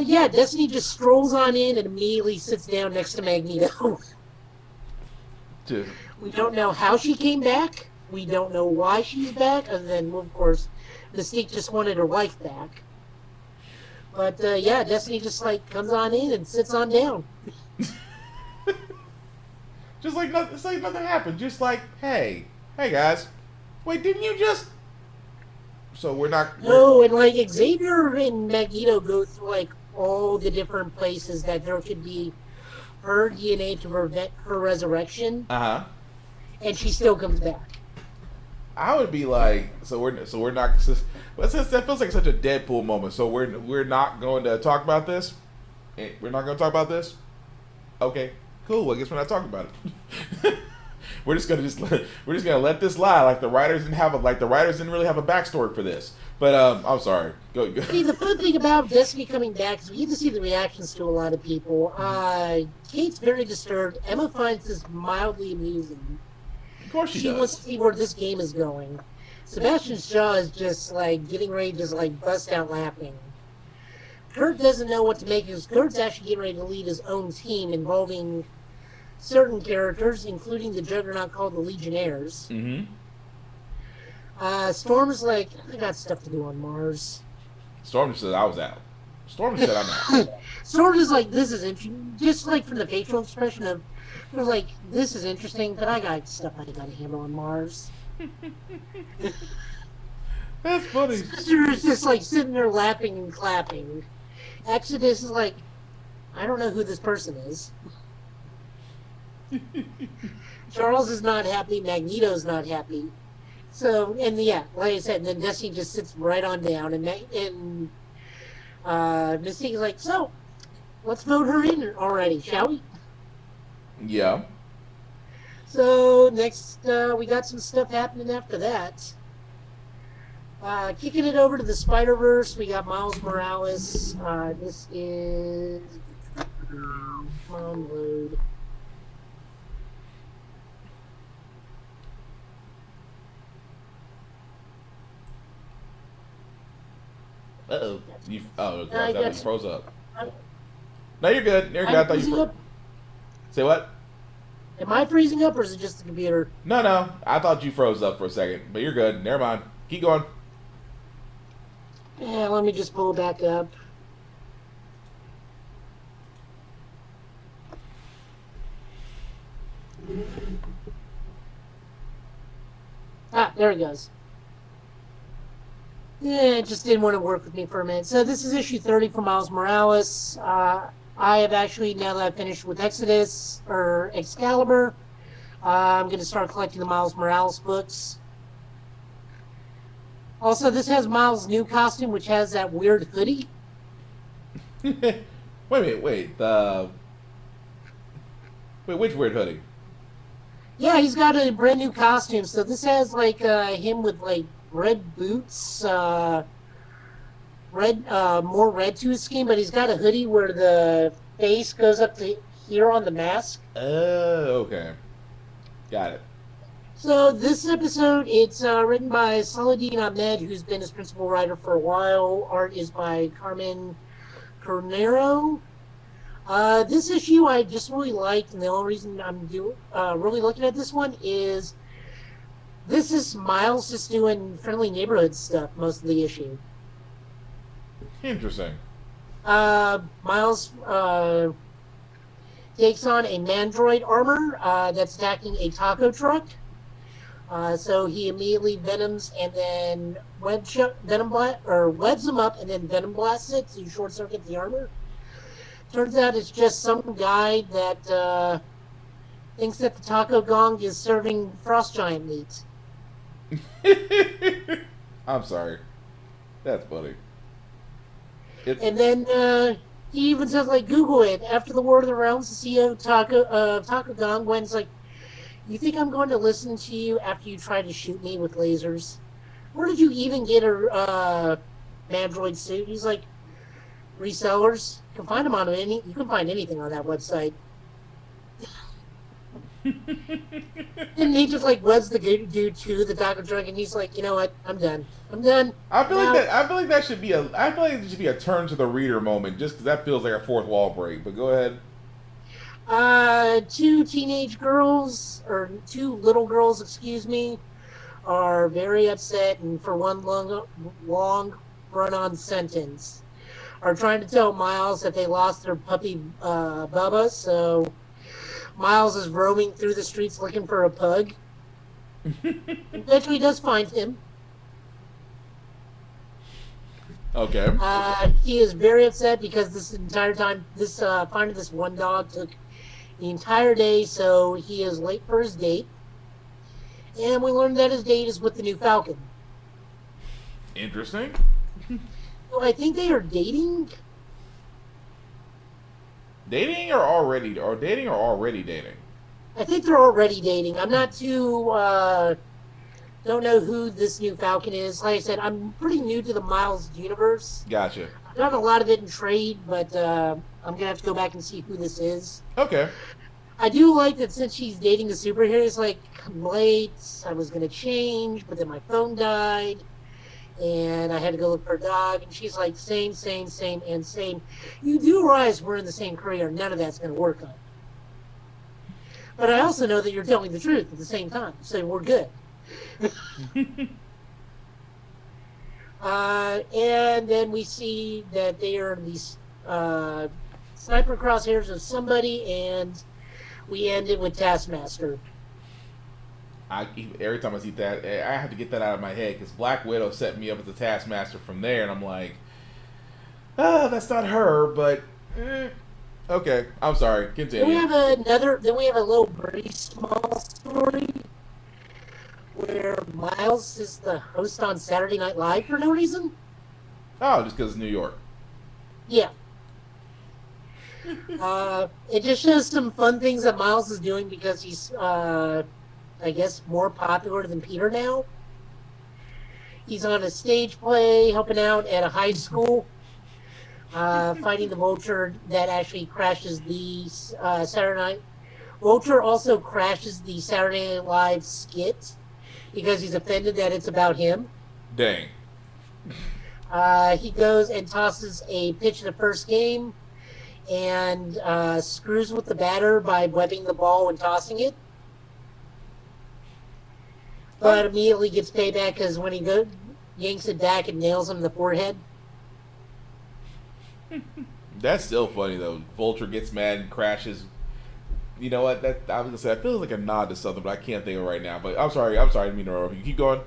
Yeah, Destiny just strolls on in and immediately sits down next to Magneto. Dude. We don't know how she came back. We don't know why she's back, other than, well, of course, Mystique just wanted her wife back. But, yeah, Destiny just, comes on in and sits on down. Just like nothing, it's like nothing happened. Just like, hey guys, wait, didn't you just? So we're not. No, and Xavier and Magneto go through all the different places that there could be her DNA to prevent her resurrection. And she still comes back. I would be like, so we're not. That feels like such a Deadpool moment. So we're not going to talk about this. We're not going to talk about this. Okay. Cool, I guess we're not talking about it. we're just gonna let this lie. Like the writers didn't really have a backstory for this. But I'm sorry. Go. See, the fun thing about Destiny coming back is we get to see the reactions to a lot of people. Kate's very disturbed. Emma finds this mildly amusing. Of course she does. Wants to see where this game is going. Sebastian Shaw is just like getting ready to just like bust out laughing. Kurt doesn't know what to make because Kurt's actually getting ready to lead his own team involving certain characters, including the juggernaut called the Legionnaires. Mm-hmm. Storm is like, I got stuff to do on Mars. Storm said I was out. Storm said I'm out. Storm is like, this is interesting. Just like from the facial expression of, it was like, this is interesting, but I got stuff I got to handle on Mars. That's funny. Sister is just like sitting there laughing and clapping. Exodus is like, I don't know who this person is. Charles is not happy. Magneto's not happy. So, and yeah, like I said, and then Destiny just sits right on down, and Mystique's like, so, let's vote her in already, shall we? Yeah. So, next, we got some stuff happening after that. Kicking it over to the Spider-Verse, we got Miles Morales. This is... Come on, load. Uh-oh. I thought you froze up. No, you're good. You're good. I thought you froze. Say what? Am I freezing up, or is it just the computer? No. I thought you froze up for a second, but you're good. Never mind. Keep going. Yeah, let me just pull it back up. Ah, there it goes. Yeah, it just didn't want to work with me for a minute. So this is issue 30 for Miles Morales. I have actually, now that I've finished with Exodus, or Excalibur, I'm going to start collecting the Miles Morales books. Also, this has Miles' new costume, which has that weird hoodie. Wait, which weird hoodie? Yeah, he's got a brand new costume. So this has like him with like red boots, more red to his skin, but he's got a hoodie where the face goes up to here on the mask. Oh, okay. Got it. So this episode, it's written by Saladin Ahmed, who's been his principal writer for a while. Art is by Carmen Carnero. This issue I just really liked, and the only reason I'm really looking at this one is this is Miles just doing friendly neighborhood stuff most of the issue. Interesting. Miles takes on a mandroid armor that's attacking a taco truck. So he immediately venoms and then webs them up and then venom blasts it to short circuit the armor. Turns out it's just some guy that thinks that the taco gong is serving frost giant meat. I'm sorry. That's funny. And then he even says, like, Google it. After the War of the Realms, the CEO of Taco Gong went like, you think I'm going to listen to you after you try to shoot me with lasers? Where did you even get a Mandroid suit? He's like, resellers. You can find them on you can find anything on that website. And he just like weds the dude to the taco truck, and he's like, you know what? I'm done. I feel like that should be a turn to the reader moment, just because that feels like a fourth wall break. But go ahead. Two little girls, excuse me, are very upset, and for one long run-on sentence, are trying to tell Miles that they lost their puppy Bubba, so Miles is roaming through the streets looking for a pug. Eventually does find him. Okay. He is very upset because this entire time, finding this one dog took the entire day, so he is late for his date. And we learned that his date is with the new Falcon. Interesting. So I think they are dating. Dating or already dating? I think they're already dating. I'm not too don't know who this new Falcon is. Like I said, I'm pretty new to the Miles universe. Gotcha. I've done a lot of it in trade, but I'm gonna have to go back and see who this is. Okay. I do like that since she's dating a superhero. It's like, I'm late. I was gonna change, but then my phone died, and I had to go look for a dog. And she's like, same, and same. You do realize we're in the same career. None of that's gonna work on. But I also know that you're telling the truth at the same time, so we're good. And then we see that they are in these sniper crosshairs of somebody, and we end it with Taskmaster. Every time I see that, I have to get that out of my head because Black Widow set me up as a Taskmaster from there, and I'm like, that's not her, but okay. I'm sorry. Continue. Then we have a little pretty small story where Miles is the host on Saturday Night Live for no reason. Oh, just because it's New York. Yeah. It just shows some fun things that Miles is doing because he's, I guess, more popular than Peter now. He's on a stage play, helping out at a high school, fighting the Vulture that actually crashes the Saturday Night. Vulture also crashes the Saturday Night Live skit because he's offended that it's about him. Dang. He goes and tosses a pitch in the first game and screws with the batter by webbing the ball and tossing it. But immediately gets payback because when he yanks it back, it nails him in the forehead. That's still funny, though. Vulture gets mad and crashes. You know what? I was gonna say, I feel like a nod to something, but I can't think of it right now. But I'm sorry. I didn't mean to interrupt you. Keep going.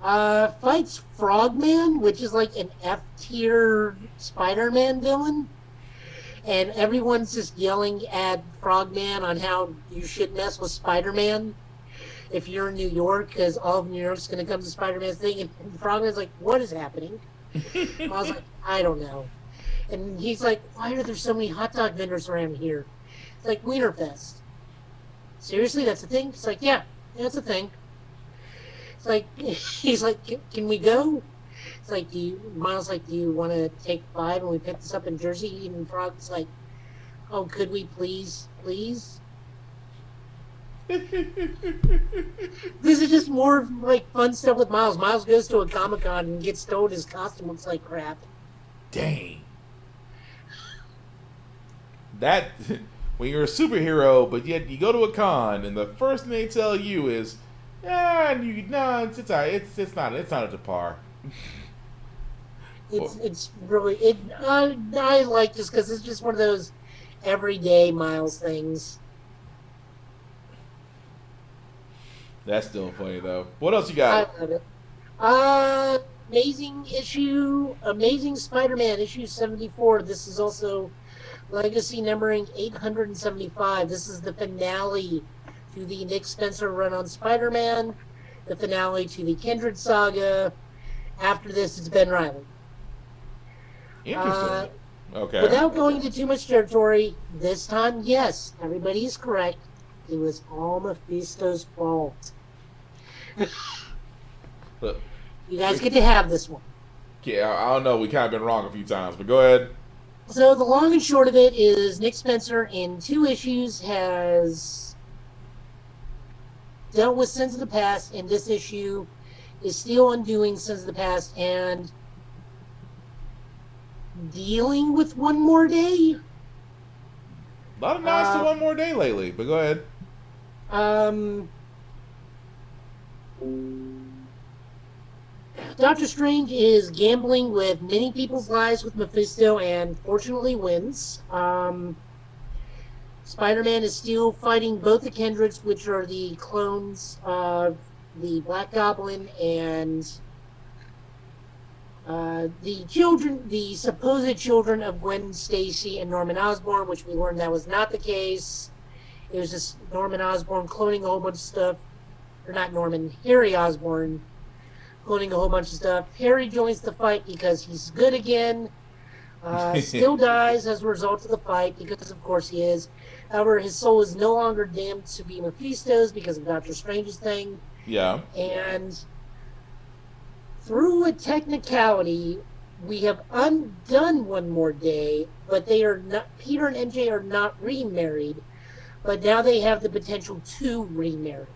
Fights Frogman, which is like an F-tier Spider-Man villain. And everyone's just yelling at Frogman on how you should mess with Spider-Man if you're in New York, because all of New York's going to come to Spider-Man's thing. And Frogman's like, what is happening? I was like, I don't know. And he's like, why are there so many hot dog vendors around here? It's like Wienerfest. Seriously, that's a thing? It's like, yeah, that's a thing. It's like, he's like, can we go? It's like, Miles like, do you want to take 5 and we pick this up in Jersey? And Frog's like, oh, could we please? This is just more like fun stuff with Miles. Miles goes to a Comic-Con and gets told his costume looks like crap. Dang. That, when you're a superhero, but yet you go to a con, and the first thing they tell you is, it's not up to par. It's really, I like this because it's just one of those everyday Miles things. That's still funny, though. What else you got? I love it. Amazing Spider-Man, issue 74. This is also legacy numbering 875. This is the finale to the Nick Spencer run on Spider-Man, the finale to the Kindred saga. After this, it's Ben Reilly. Interesting. Okay. Without going into too much territory, this time, yes, everybody is correct. It was all Mephisto's fault. Look, you guys get to have this one. Yeah, I don't know. We kind of been wrong a few times, but go ahead. So the long and short of it is Nick Spencer in 2 issues has dealt with Sins of the Past, and this issue is still undoing Sins of the Past and dealing with One More Day. A lot of nods to One More Day lately, but go ahead. Doctor Strange is gambling with many people's lives with Mephisto and fortunately wins. Spider-Man is still fighting both the Kindreds, which are the clones of the Black Goblin and the supposed children of Gwen Stacy and Norman Osborn, which we learned that was not the case. It was just Norman Osborn cloning a whole bunch of stuff. Or not Norman, Harry Osborn cloning a whole bunch of stuff. Harry joins the fight because he's good again, Still dies as a result of the fight, because of course he is. However, his soul is no longer damned to be Mephisto's because of Doctor Strange's thing. Yeah. And through a technicality, we have undone one more day, but they are not. Peter and MJ are not remarried, but now they have the potential to remarry.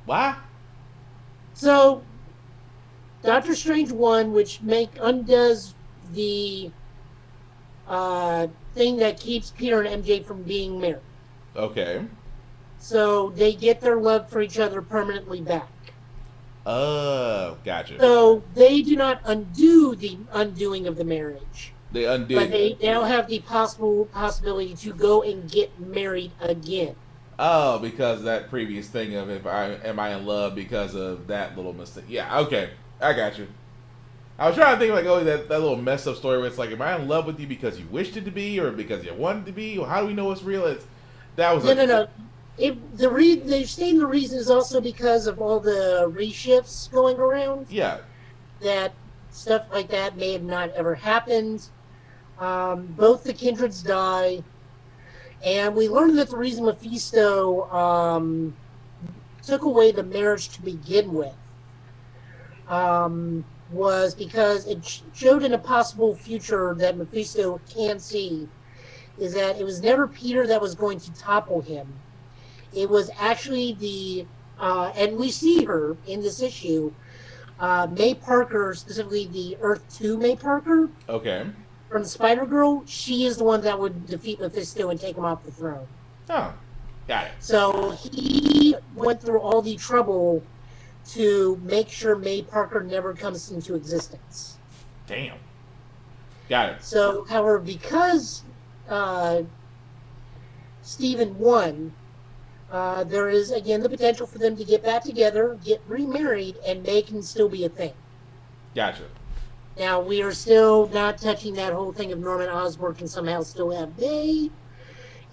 Why? So, Doctor Strange 1, which undoes the thing that keeps Peter and MJ from being married. Okay. So they get their love for each other permanently back. Oh, gotcha. So they do not undo the undoing of the marriage. They undid. But they now have the possibility to go and get married again. Oh, because of that previous thing of am I in love because of that little mistake? Yeah, okay. I got you. I was trying to think like, that little messed up story where it's like, am I in love with you because you wished it to be or because you wanted to be? Or how do we know it's real? No. They're saying the reason is also because of all the reshifts going around. Yeah. That stuff like that may have not ever happened. Both the kindreds die. And we learned that the reason Mephisto took away the marriage to begin with was because it showed in a possible future that Mephisto can see is that it was never Peter that was going to topple him. It was actually and we see her in this issue, May Parker, specifically the Earth 2 May Parker. Okay. From Spider-Girl, she is the one that would defeat Mephisto and take him off the throne. Oh, got it. So he went through all the trouble to make sure May Parker never comes into existence. Damn. Got it. So, however, because Stephen won, there is, again, the potential for them to get back together, get remarried, and May can still be a thing. Gotcha. Now, we are still not touching that whole thing of Norman Osborn can somehow still have May.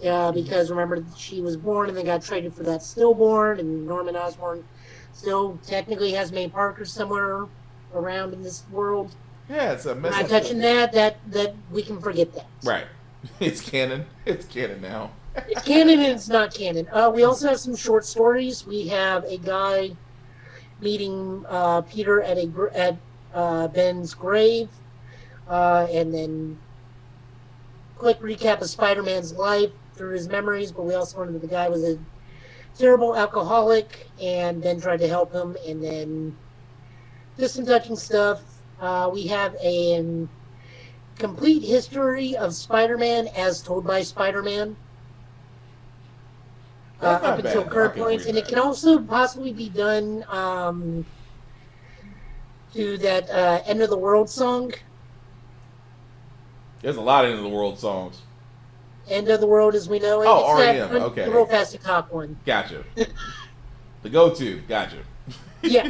Because remember, she was born and then got traded for that stillborn, and Norman Osborn still technically has May Parker somewhere around in this world. Yeah, it's a mess. Not touching that we can forget that. Right. It's canon. It's canon now. It's canon and it's not canon. We also have some short stories. We have a guy meeting Peter at Ben's grave, and then quick recap of Spider-Man's life through his memories, but we also learned that the guy was a terrible alcoholic and Ben tried to help him, and then just some touching stuff. We have a complete history of Spider-Man as told by Spider-Man up until current points, and it can also possibly be done to that End of the World song. There's a lot of End of the World songs. End of the World as we know it. Oh, it's R.E.M., that, okay. The Real Fast to Talk one. Gotcha. The go-to. Gotcha. Yeah.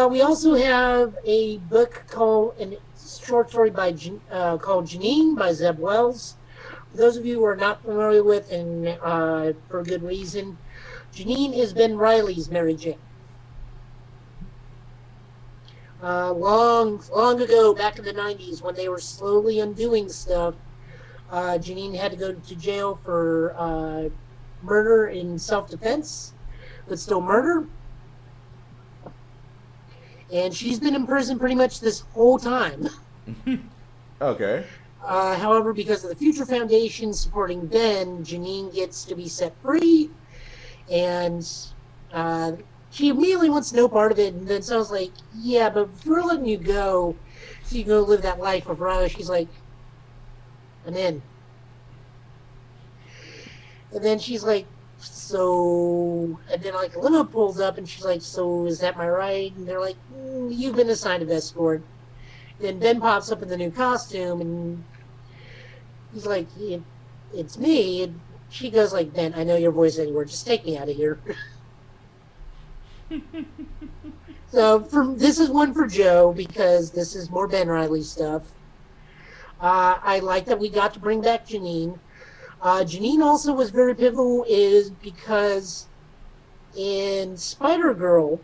We also have a book called, a short story by called Janine by Zeb Wells. For those of you who are not familiar with, and for good reason, Janine is Ben Reilly's Mary Jane. Long ago, back in the 90s, when they were slowly undoing stuff, Janine had to go to jail for murder in self-defense, but still murder. And she's been in prison pretty much this whole time. Okay. However, because of the Future Foundation supporting Ben, Janine gets to be set free, and she immediately wants no part of it, and then sounds like, yeah, but if we're letting you go so you can go live that life of Riley, she's like, I'm in. And then she's like, so, and then like a limo pulls up and she's like, so is that my right? And they're like, you've been assigned an escort. Then Ben pops up in the new costume and he's like, it's me. And she goes like, Ben, I know your voice anywhere. Just take me out of here. So this is one for Joe because this is more Ben Reilly stuff. I like that we got to bring back Janine. Janine also was very pivotal is because in Spider-Girl,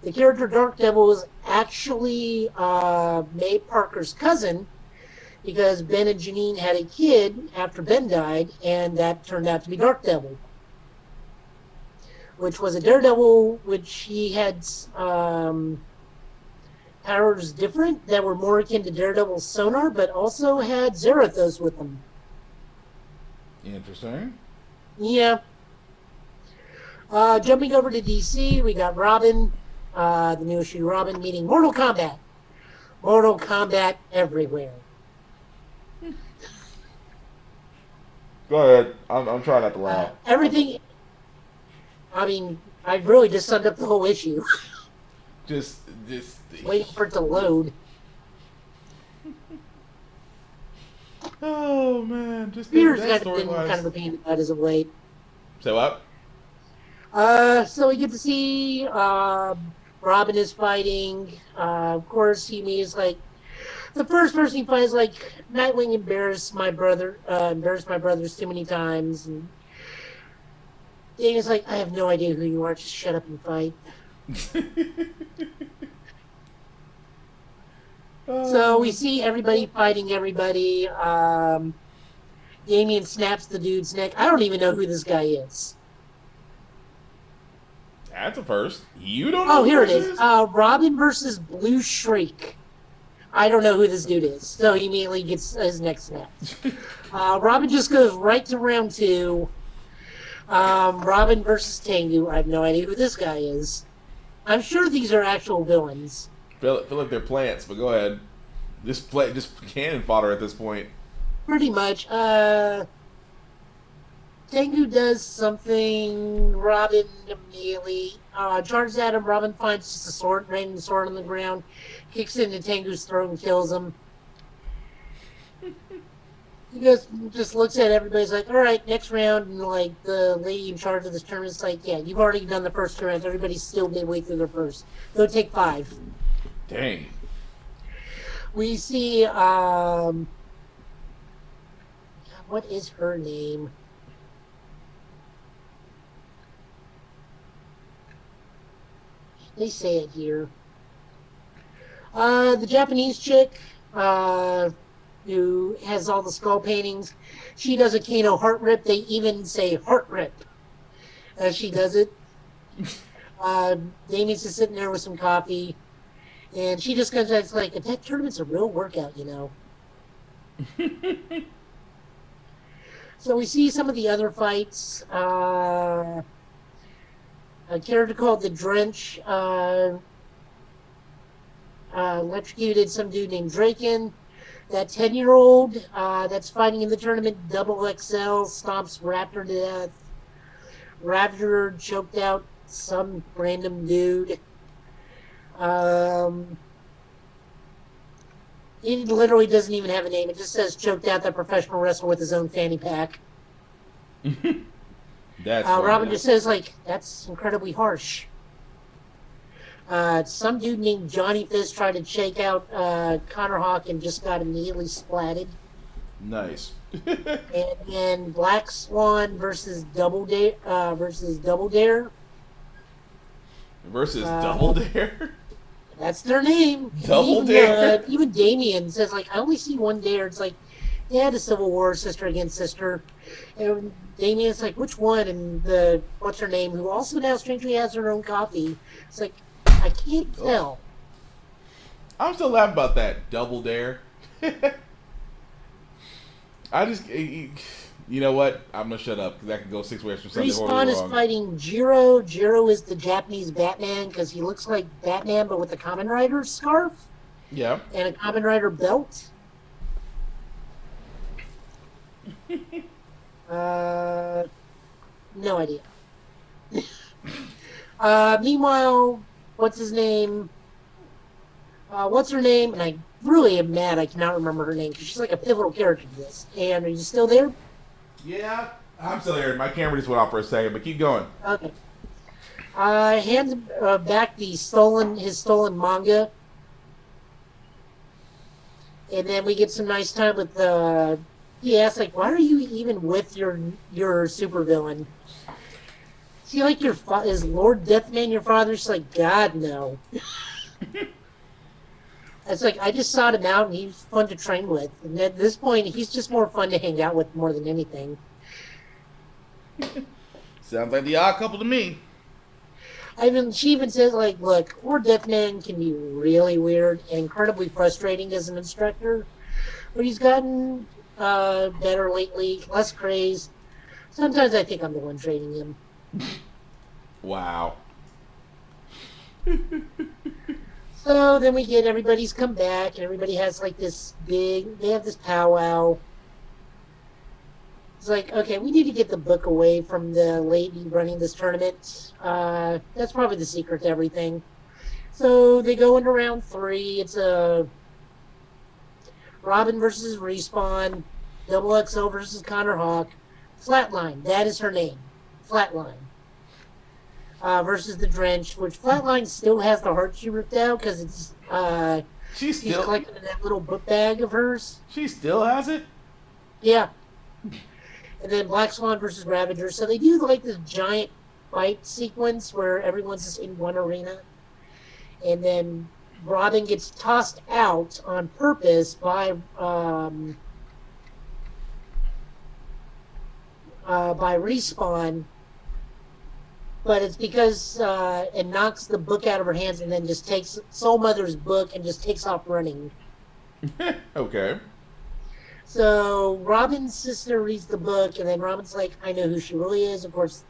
The character Dark Devil is actually May Parker's cousin, because Ben and Janine had a kid after Ben died, and that turned out to be Dark Devil, which was a daredevil, which he had powers different that were more akin to Daredevil's sonar, but also had Zarathos with them. Interesting. Yeah. Jumping over to DC, we got Robin, the new issue Robin, meeting Mortal Kombat. Mortal Kombat everywhere. Go ahead. I'm trying not to laugh. Everything. I mean, I really just summed up the whole issue. Just Waiting for it to load. Oh man, just Peter's that been storyline. kind of a pain in the butt as of late. Say what? So we get to see Robin is fighting. Of course, he means like the first person he fights like Nightwing embarrassed my brothers too many times, and Daniel's like, I have no idea who you are. Just shut up and fight. So we see everybody fighting everybody. Damian snaps the dude's neck. I don't even know who this guy is. That's a first. You don't know Oh, who here it this is. Robin versus Blue Shriek. I don't know who this dude is. So he immediately gets his neck snapped. Robin just goes right to round 2. Robin versus Tengu. I have no idea who this guy is. I'm sure these are actual villains. Feel like they're plants, but go ahead. Just cannon fodder at this point. Pretty much. Tengu does something. Robin immediately charges at him. Robin finds just a sword, random sword on the ground, kicks it into Tengu's throat and kills him. He just looks at everybody's like, all right, next round. And like the lady in charge of this tournament's like, yeah, you've already done the first 2 rounds. Everybody's still midway through their first. Go take 5. Dang. We see, what is her name? They say it here. The Japanese chick, who has all the skull paintings, she does a Kano heart rip. They even say heart rip as she does it. Damien's just sitting there with some coffee, and she just comes out, it's like, that tournament's a real workout, you know. So we see some of the other fights. A character called the Drench electrocuted some dude named Draken. That 10-year-old that's fighting in the tournament, Double XL, stomps Raptor to death. Raptor choked out some random dude. He literally doesn't even have a name. It just says choked out that professional wrestler with his own fanny pack. That's Robin just says, like, that's incredibly harsh. Some dude named Johnny Fist tried to shake out Connor Hawk and just got immediately splatted. Nice. And then Black Swan versus Double Dare. Versus Double Dare. That's their name. Double Dare? Even Damien says, like, I only see one dare. It's like, they had a civil war, sister against sister. And Damien's like, which one? And the, what's her name, who also now strangely has her own coffee. It's like, I can't tell. I'm still laughing about that. Double Dare. I just, you know what? I'm going to shut up because that could go 6 ways from Sunday Respawn is fighting Jiro. Jiro is the Japanese Batman because he looks like Batman but with a Kamen Rider scarf. Yeah. And a Kamen Rider belt. No idea. Meanwhile, what's his name? What's her name? And I really am mad I cannot remember her name because she's like a pivotal character to this. And are you still there? Yeah, I'm still here. My camera just went off for a second, but keep going. Okay. Hands back his stolen manga. And then we get some nice time with he asks, like, why are you even with your supervillain? he like your is Lord Deathman your father? She's like, God, no. It's like, I just sought him out and he's fun to train with. And at this point, he's just more fun to hang out with more than anything. Sounds like the odd couple to me. She even says, like, look, Lord Deathman can be really weird and incredibly frustrating as an instructor. But he's gotten better lately, less crazed. Sometimes I think I'm the one training him. Wow. So then we get everybody's come back, and everybody has like they have this powwow. It's like, okay, we need to get the book away from the lady running this tournament. That's probably the secret to everything. So they go into round 3. It's a Robin versus Respawn, Double XL versus Connor Hawk, Flatline, that is her name, Flatline. Versus the Drench, which Flatline still has the heart she ripped out because it's she's collected in that little book bag of hers. She still has it? Yeah. And then Black Swan versus Ravager. So they do like this giant fight sequence where everyone's just in one arena. And then Robin gets tossed out on purpose by Respawn. But it's because it knocks the book out of her hands and then just takes Soul Mother's book and just takes off running. Okay. So Robin's sister reads the book, and then Robin's like, I know who she really is. Of course,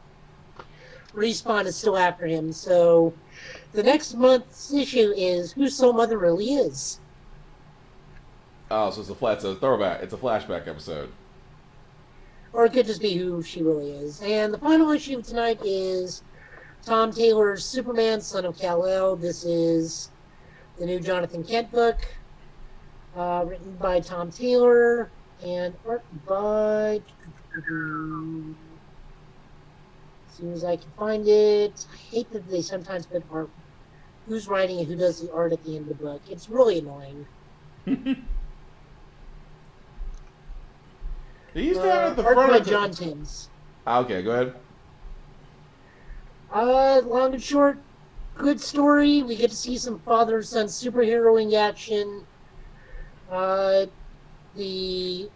Respawn is still after him. So the next month's issue is who Soul Mother really is. Oh, so it's a throwback. It's a flashback episode. Or it could just be who she really is. And the final issue tonight is Tom Taylor's Superman, Son of Kal-El. This is the new Jonathan Kent book, written by Tom Taylor and art by... As soon as I can find it. I hate that they sometimes put art. Who's writing and who does the art at the end of the book. It's really annoying. They used to have at the art front by of John Timms. Okay, go ahead. Long and short, good story. We get to see some father-son superheroing action. They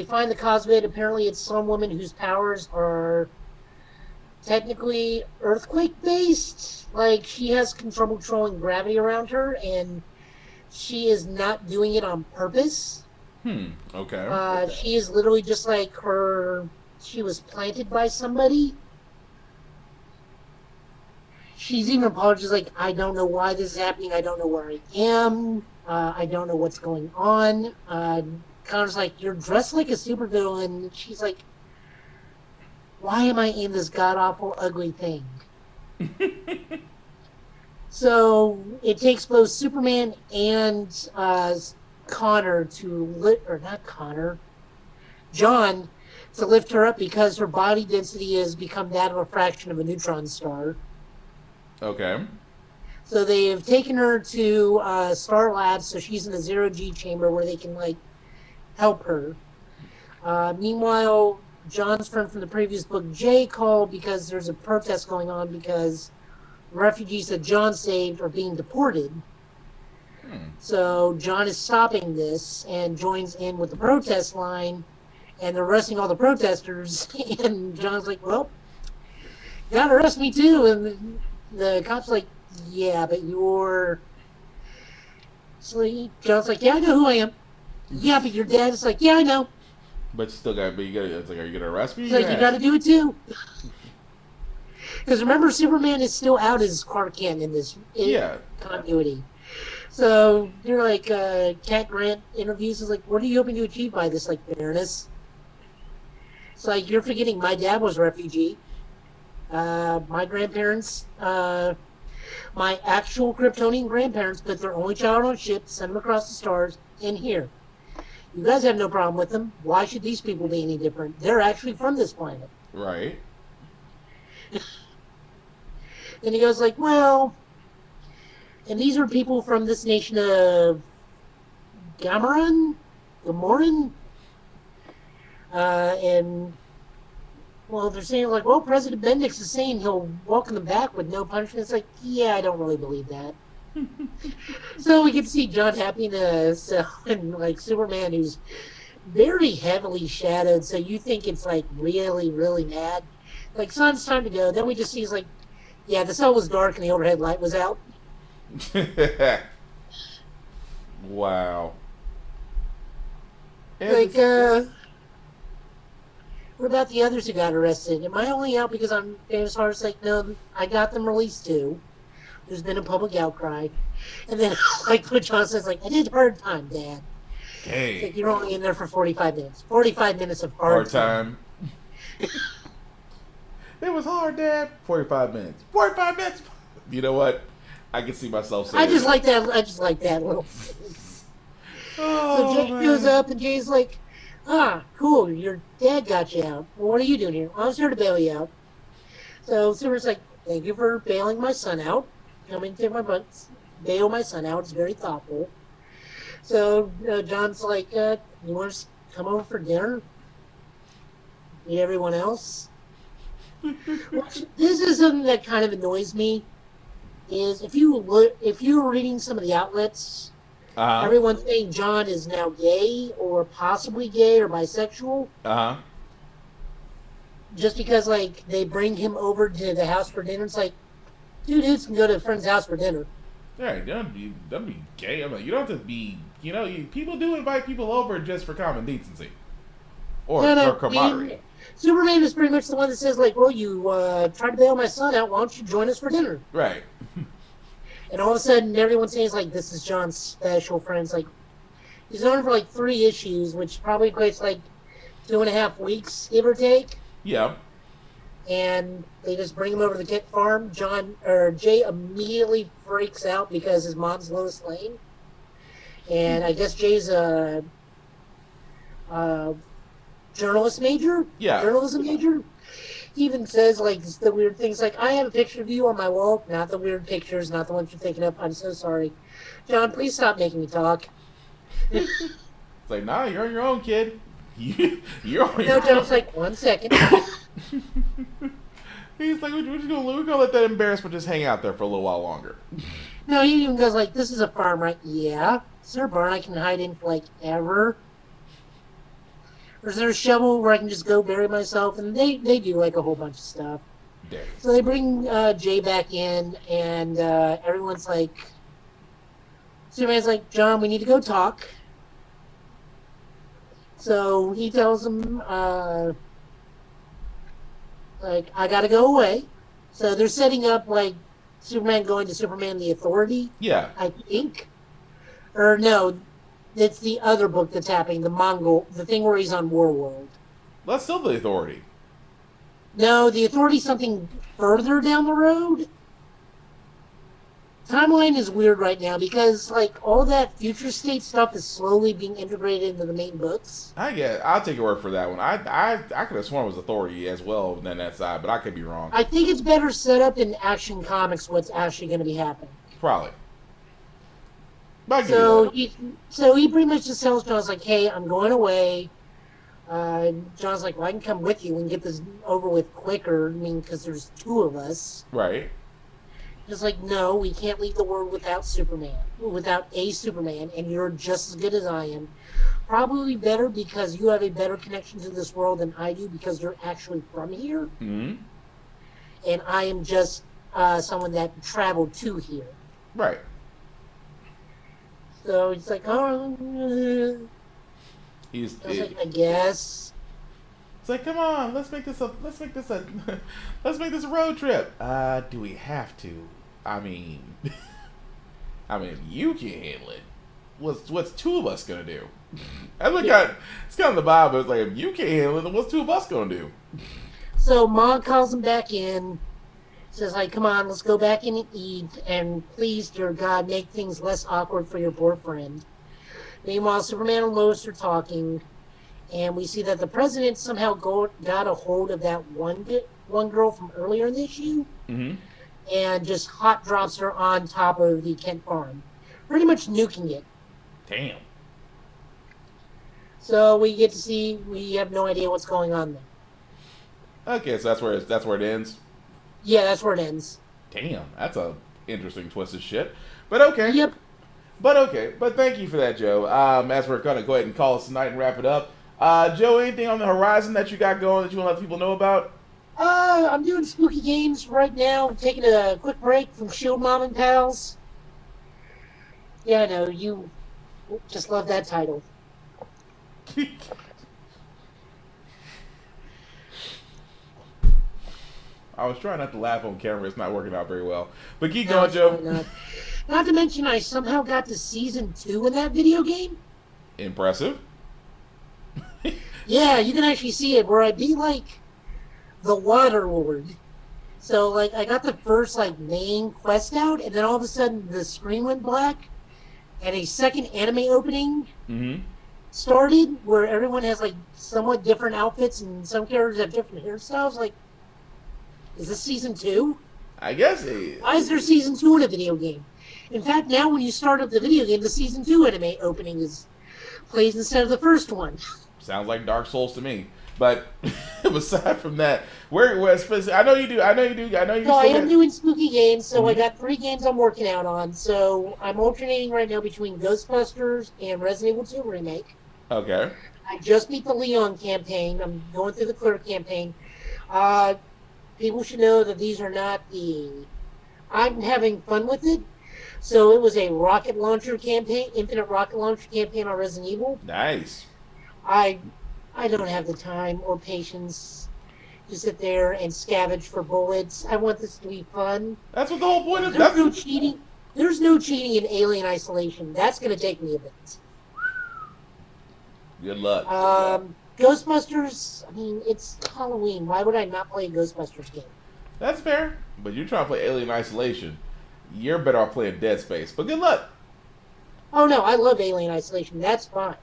find the cause of it. Apparently, it's some woman whose powers are technically earthquake-based. Like, she has trouble controlling gravity around her, and she is not doing it on purpose. Okay. She is literally just like she was planted by somebody. She's even apologized, like, I don't know why this is happening. I don't know where I am. I don't know what's going on. Connor's like, you're dressed like a supervillain. She's like, why am I in this god-awful, ugly thing? So it takes both Superman and John to lift her up because her body density has become that of a fraction of a neutron star. Okay. So they have taken her to Star Labs, so she's in a zero-G chamber where they can, like, help her. Meanwhile, John's friend from the previous book, Jay, called because there's a protest going on because refugees that John saved are being deported. So John is stopping this and joins in with the protest line, and they're arresting all the protesters. And John's like, well, you gotta arrest me too. And the cop's like, yeah, but you're... So John's like, yeah, I know who I am. Yeah, but your dad is like, yeah, I know. But you still got, it's like, are you gonna arrest me? He's like, you gotta do it too. Because remember, Superman is still out as Clark Kent in this continuity. So you're like, Cat Grant interviews is like, what are you hoping to achieve by this, like, fairness? It's like, you're forgetting my dad was a refugee. My grandparents, my actual Kryptonian grandparents put their only child on a ship, sent them across the stars, and here. You guys have no problem with them. Why should these people be any different? They're actually from this planet. Right. Then he goes like, well, and these are people from this nation of Gamoran? And well, they're saying like, well, President Bendix is saying he'll welcome them back with no punishment. It's like, yeah, I don't really believe that. So we get to see John Happiness and like Superman, who's very heavily shadowed. So you think it's like really, really mad. Like, son, it's time to go. Then we just see he's like, yeah, the cell was dark and the overhead light was out. Wow. Like, what about the others who got arrested? Am I only out because I'm famous artist? Like, no, I got them released too. There's been a public outcry. And then, like, what John says, like, I did hard time, Dad. Hey. Like, you're only in there for 45 minutes. 45 minutes of hard time. It was hard, Dad. 45 minutes. 45 minutes. You know what? I can see myself saying I just like that little Oh, so Jay goes up and Jay's like, cool, your dad got you out. Well, what are you doing here? I was here to bail you out. So Superman's like, thank you for bailing my son out. Coming to my butt, bail my son out. It's very thoughtful. So John's like, you want to come over for dinner? Meet everyone else? This is something that kind of annoys me. Is if you're reading some of the outlets, everyone's saying John is now gay or possibly gay or bisexual. Just because like they bring him over to the house for dinner, it's like, dudes can go to a friend's house for dinner. Yeah, don't be gay. I'm like, you don't have to be. You know, people do invite people over just for common decency or camaraderie. Superman is pretty much the one that says, like, well, you tried to bail my son out. Why don't you join us for dinner? Right. And all of a sudden, everyone's saying, like, this is John's special friends. Like, he's on for, like, 3 issues, which probably equates, like, 2.5 weeks, give or take. Yeah. And they just bring him over to the Kent farm. Jay immediately freaks out because his mom's Lois Lane. And I guess Jay's a journalism major. He even says like the weird things like, I have a picture of you on my wall, not the weird pictures, not the ones you're thinking of. I'm so sorry. John, please stop making me talk. It's like, nah, you're on your own, kid. You're on your own. John's like, 1 second. He's like, we're gonna let that embarrassment just hang out there for a little while longer. No, he even goes like, this is a farm, right? Yeah. Is there a barn I can hide in for like ever? Or is there a shovel where I can just go bury myself? And they do like a whole bunch of stuff. Damn. So they bring Jay back in, and everyone's like, Superman's like, John, we need to go talk. So he tells him, like, I gotta go away. So they're setting up like Superman going to Superman the Authority. Yeah. I think. Or no, it's the other book that's happening, the thing where he's on Warworld. That's still the Authority. No, the Authority's something further down the road. Timeline is weird right now because, like, all that future state stuff is slowly being integrated into the main books. I'll take your word for that one. I could have sworn it was Authority as well than that side, but I could be wrong. I think it's better set up in Action Comics what's actually going to be happening. Probably. So he pretty much just tells John's like, hey, I'm going away. John's like, well, I can come with you and get this over with quicker. I mean, because there's 2 of us. Right. Just like, no, we can't leave the world without a Superman, and you're just as good as I am. Probably better because you have a better connection to this world than I do because you're actually from here. Mm-hmm. And I am just someone that traveled to here. Right. So it's like, oh, I guess. It's like, come on, let's make this a road trip. Do we have to? I mean, you can handle it. What's 2 of us gonna do? I look at it's kind of the vibe. But it's like, if you can't handle it, then what's 2 of us gonna do? So Mom calls him back in. Says like, come on, let's go back in and eat, and please, dear God, make things less awkward for your poor friend. Meanwhile, Superman and Lois are talking, and we see that the president somehow got a hold of that one girl from earlier in the issue, and just hot drops her on top of the Kent farm, pretty much nuking it. Damn. So we get to see, we have no idea what's going on there. Okay, so that's where it ends. Yeah, that's where it ends. Damn, that's a interesting twist of shit. But okay. Yep. But okay. But thank you for that, Joe. As we're gonna go ahead and call it tonight and wrap it up. Joe, anything on the horizon that you got going that you want to let people know about? I'm doing spooky games right now. I'm taking a quick break from Shield Mom and Pals. Yeah, I know, you just love that title. I was trying not to laugh on camera. It's not working out very well. But keep No, going, it's Joe. really not to mention, I somehow got to season 2 in that video game. Impressive. Yeah, you can actually see it where I beat like the Water Lord. So like I got the first like main quest out, and then all of a sudden the screen went black, and a second anime opening started where everyone has like somewhat different outfits, and some characters have different hairstyles. Like, is this season 2? I guess. Why is there season 2 in a video game? In fact, now when you start up the video game, the season 2 anime opening plays instead of the first one. Sounds like Dark Souls to me. But aside from that, where I know you do. So I am doing spooky games. So I got 3 games I'm working out on. So I'm alternating right now between Ghostbusters and Resident Evil 2 remake. Okay. I just beat the Leon campaign. I'm going through the Clear campaign. People should know that these are not I'm having fun with it. So it was a rocket launcher campaign, infinite rocket launcher campaign on Resident Evil. Nice. I don't have the time or patience to sit there and scavenge for bullets. I want this to be fun. That's what the whole point of. There's no cheating. There's no cheating in Alien Isolation. That's going to take me a bit. Good luck. Ghostbusters. I mean, it's Halloween. Why would I not play a Ghostbusters game? That's fair. But you're trying to play Alien Isolation. You're better off playing Dead Space. But good luck. Oh no, I love Alien Isolation. That's fine.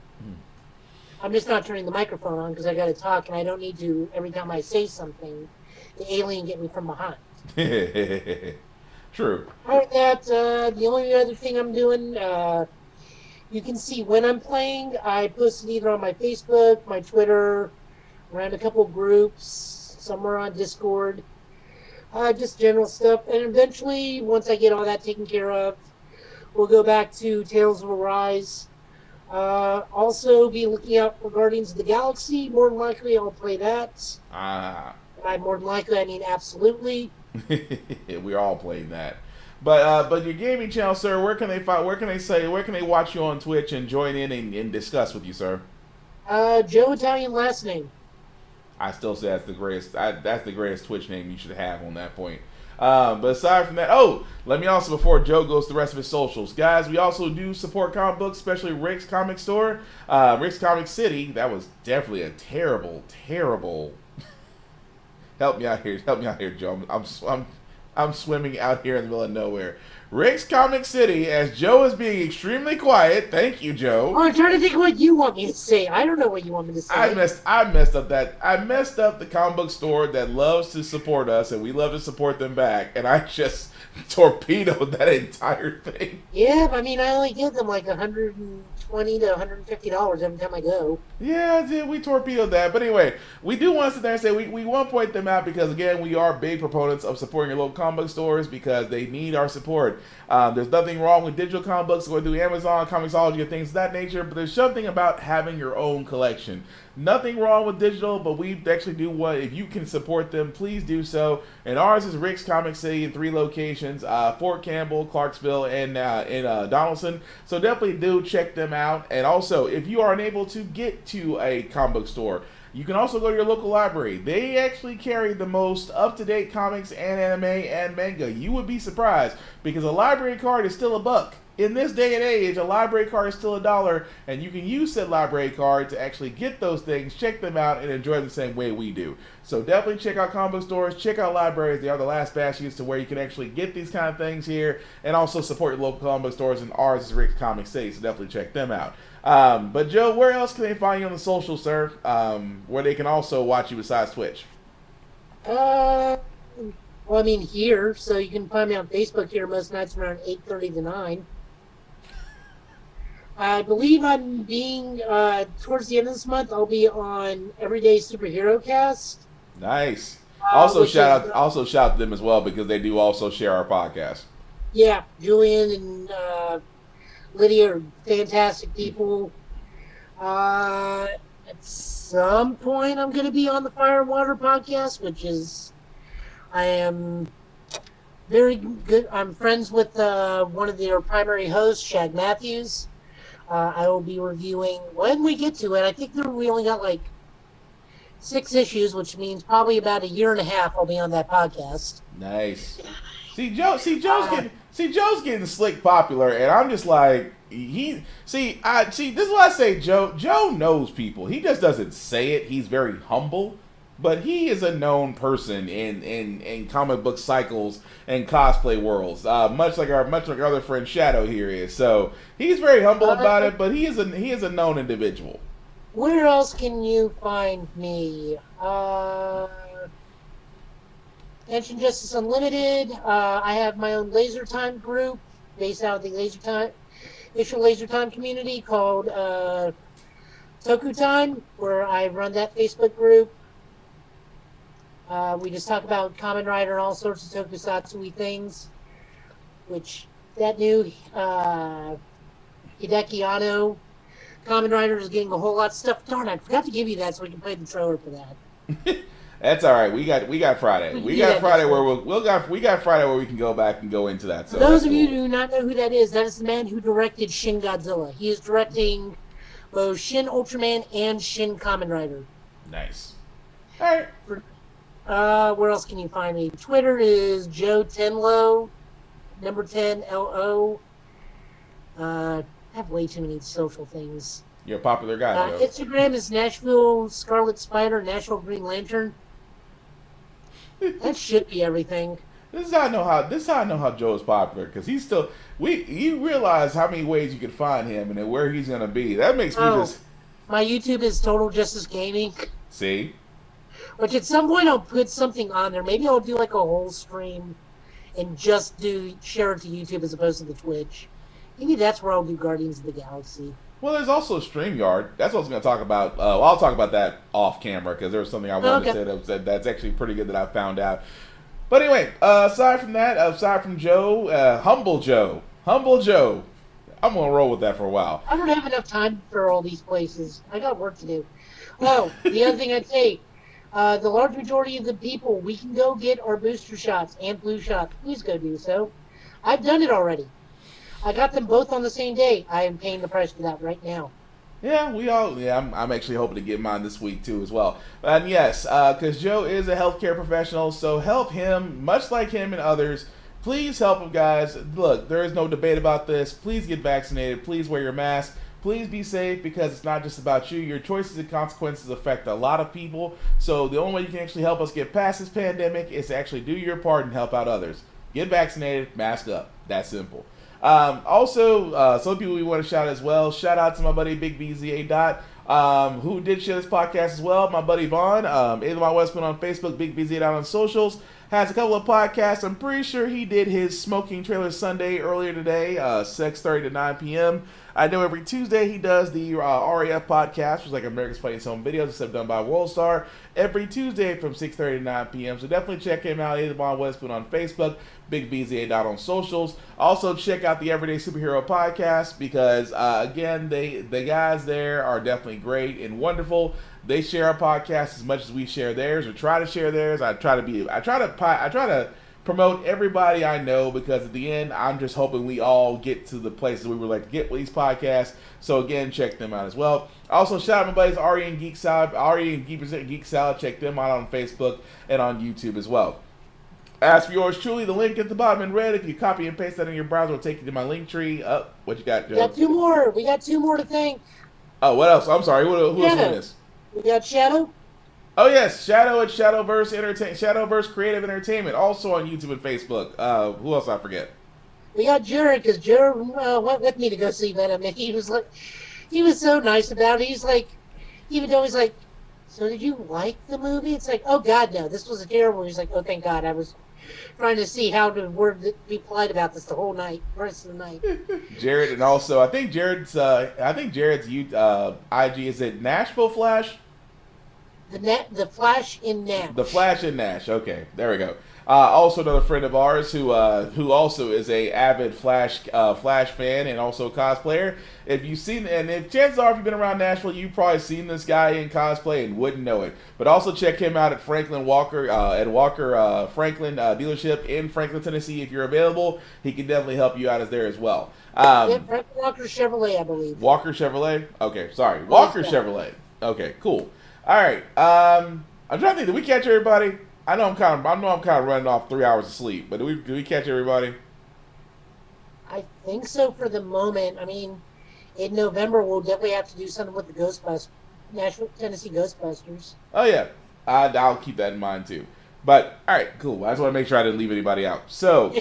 I'm just not turning the microphone on because I got to talk, and I don't need to every time I say something. The alien get me from behind. True. Other than that, the only other thing I'm doing, you can see when I'm playing. I post it either on my Facebook, my Twitter, around a couple groups, somewhere on Discord. Just general stuff. And eventually, once I get all that taken care of, we'll go back to Tales of Arise. Also, be looking out for Guardians of the Galaxy. More than likely, I'll play that. By more than likely, I mean absolutely. We're all playing that. But your gaming channel, sir, where can they find? Where can they watch you on Twitch and join in and discuss with you, sir? Joe Italian last name. I still say that's the greatest. That's the greatest Twitch name you should have on that point. But aside from that, let me also, before Joe goes to the rest of his socials, guys, we also do support comic books, especially Rick's Comic Store, Rick's Comic City. That was definitely a terrible. Help me out here, Joe. I'm swimming out here in the middle of nowhere. Rick's Comic City, as Joe is being extremely quiet. Thank you, Joe. Oh, I'm trying to think of what you want me to say. I don't know what you want me to say. I messed up the comic book store that loves to support us, and we love to support them back. And I just torpedoed that entire thing. Yeah, I mean, I only give them like $120 to $150 every time I go. Yeah, dude, we torpedoed that. But anyway, we do want to sit there and say we want to point them out because, again, we are big proponents of supporting your local comic book stores because they need our support. There's nothing wrong with digital comic books going through Amazon, Comixology, and things of that nature, but there's something about having your own collection. Nothing wrong with digital, but we actually do want, if you can support them, please do so. And ours is Rick's Comic City in 3 locations, Fort Campbell, Clarksville, and in Donaldson. So definitely do check them out. And also, if you are unable to get to a comic book store, you can also go to your local library. They actually carry the most up-to-date comics and anime and manga. You would be surprised because a library card is still $1. In this day and age, a library card is still $1, and you can use said library card to actually get those things, check them out, and enjoy them the same way we do. So definitely check out comic book stores, check out libraries. They are the last bastions to where you can actually get these kind of things here, and also support your local comic book stores, and ours is Rick's Comic City, so definitely check them out. But Joe, where else can they find you on the social, sir? Where they can also watch you besides Twitch? Well, I mean, here, so you can find me on Facebook here most nights around 8:30 to 9. I believe I'm being, towards the end of this month, I'll be on Everyday Superhero Cast. Nice. Also which shout is, out shout to them as well because they do also share our podcast. yeah, Julian and Lydia are fantastic people. At some point, I'm going to be on the Fire and Water podcast, which is I am very good. I'm friends with one of their primary hosts, Shag Matthews. I will be reviewing when we get to it. I think we only got like 6 issues, which means probably about a year and a half I'll be on that podcast. Nice. Joe's getting slick popular, and I'm just like this is why I say Joe knows people. He just doesn't say it. He's very humble, but he is a known person in comic book cycles and cosplay worlds. Much like our other friend Shadow here is. So he's very humble about it, but he is a known individual. Where else can you find me? Tension Justice Unlimited. I have my own Laser Time group based out of the Laser Time community called Toku Time, where I run that Facebook group. We just talk about Kamen Rider and all sorts of tokusatsu things, which that new Hideki Anno Kamen Rider is getting a whole lot of stuff. Darn, I forgot to give you that so we can play the trailer for that. That's all right. We got Friday. We got Friday where we can go back and go into that. So for those of you who do not know who that is the man who directed Shin Godzilla. He is directing both Shin Ultraman and Shin Kamen Rider. Nice. All right. Where else can you find me? Twitter is Joe Tenlo, number 10 LO. I have way too many social things. You're a popular guy, Joe. Instagram is Nashville Scarlet Spider, Nashville Green Lantern. That should be everything. This is how I know how Joe is popular, because he's still you realize how many ways you can find him and where he's gonna be. That makes me just. My YouTube is Total Justice Gaming. See. Which at some point I'll put something on there. Maybe I'll do like a whole stream and just share it to YouTube as opposed to the Twitch. Maybe that's where I'll do Guardians of the Galaxy. Well, there's also StreamYard. That's what I was going to talk about. I'll talk about that off camera because there was something I wanted to say that's actually pretty good that I found out. But anyway, aside from Joe, Humble Joe, I'm going to roll with that for a while. I don't have enough time for all these places. I got work to do. Oh, the other thing I'd say, the large majority of the people, we can go get our booster shots and flu shots. Please go do so. I've done it already. I got them both on the same day. I am paying the price for that right now. Yeah, I'm actually hoping to get mine this week too as well. And yes, because Joe is a healthcare professional, so help him, much like him and others. Please help him, guys. Look, there is no debate about this. Please get vaccinated. Please wear your mask. Please be safe, because it's not just about you. Your choices and consequences affect a lot of people. So the only way you can actually help us get past this pandemic is to actually do your part and help out others. Get vaccinated, mask up. That simple. Also, some people we want to shout as well. Shout out to my buddy Big BZA who did share this podcast as well. My buddy Vaughn, Ademar Westman on Facebook, Big BZA on socials, has a couple of podcasts. I'm pretty sure he did his Smoking Trailer Sunday earlier today, 6:30 to 9 p.m. I know every Tuesday he does the RAF podcast, which is like America's Funniest Home Videos, except done by WorldStar, every Tuesday from 6:30 to 9 p.m. So definitely check him out, Ademar Westman on Facebook, Big BZA on socials. Also check out the Everyday Superhero podcast, because again, the guys there are definitely great and wonderful. They share our podcast as much as we share theirs, or try to share theirs. I try to promote everybody I know, because at the end, I'm just hoping we all get to the places we would like to get with these podcasts. So again, check them out as well. Also, shout out my buddies Ari and Geek Salad. Check them out on Facebook and on YouTube as well. As for yours truly, the link at the bottom in red. If you copy and paste that in your browser, it'll take you to my link tree. What you got, Joe? We got two more. We got two more to thank. Oh, what else? I'm sorry. Who else is this? We got Shadow. Oh yes, Shadow at Shadowverse Creative Entertainment, also on YouTube and Facebook. Who else I forget? We got Jared, because Jared went with me to go see Venom, and he was so nice about it. He's like, even though he's like, so did you like the movie? It's like, oh God, no, this was a terrible. He's like, oh thank God, I was trying to see how to be polite about this the whole night, rest of the night. Jared, and also I think Jared's IG is it Nashville Flash. The Flash in Nash. The Flash and Nash. Okay, there we go. Also, another friend of ours who also is a avid Flash fan and also cosplayer. If you've seen, and if chances are, if you've been around Nashville, you've probably seen this guy in cosplay and wouldn't know it. But also check him out at Franklin Walker Franklin dealership in Franklin, Tennessee. If you're available, he can definitely help you out as there as well. Franklin Walker Chevrolet, I believe. Walker Chevrolet. Okay, sorry, Walker Chevrolet. Okay, cool. All right. I'm trying to think. Did we catch everybody? I know I'm kind of running off 3 hours of sleep, but did we catch everybody? I think so for the moment. I mean, in November we'll definitely have to do something with the Ghostbusters, Nashville, Tennessee Ghostbusters. Oh yeah, I'll keep that in mind too. But all right, cool. I just want to make sure I didn't leave anybody out. So.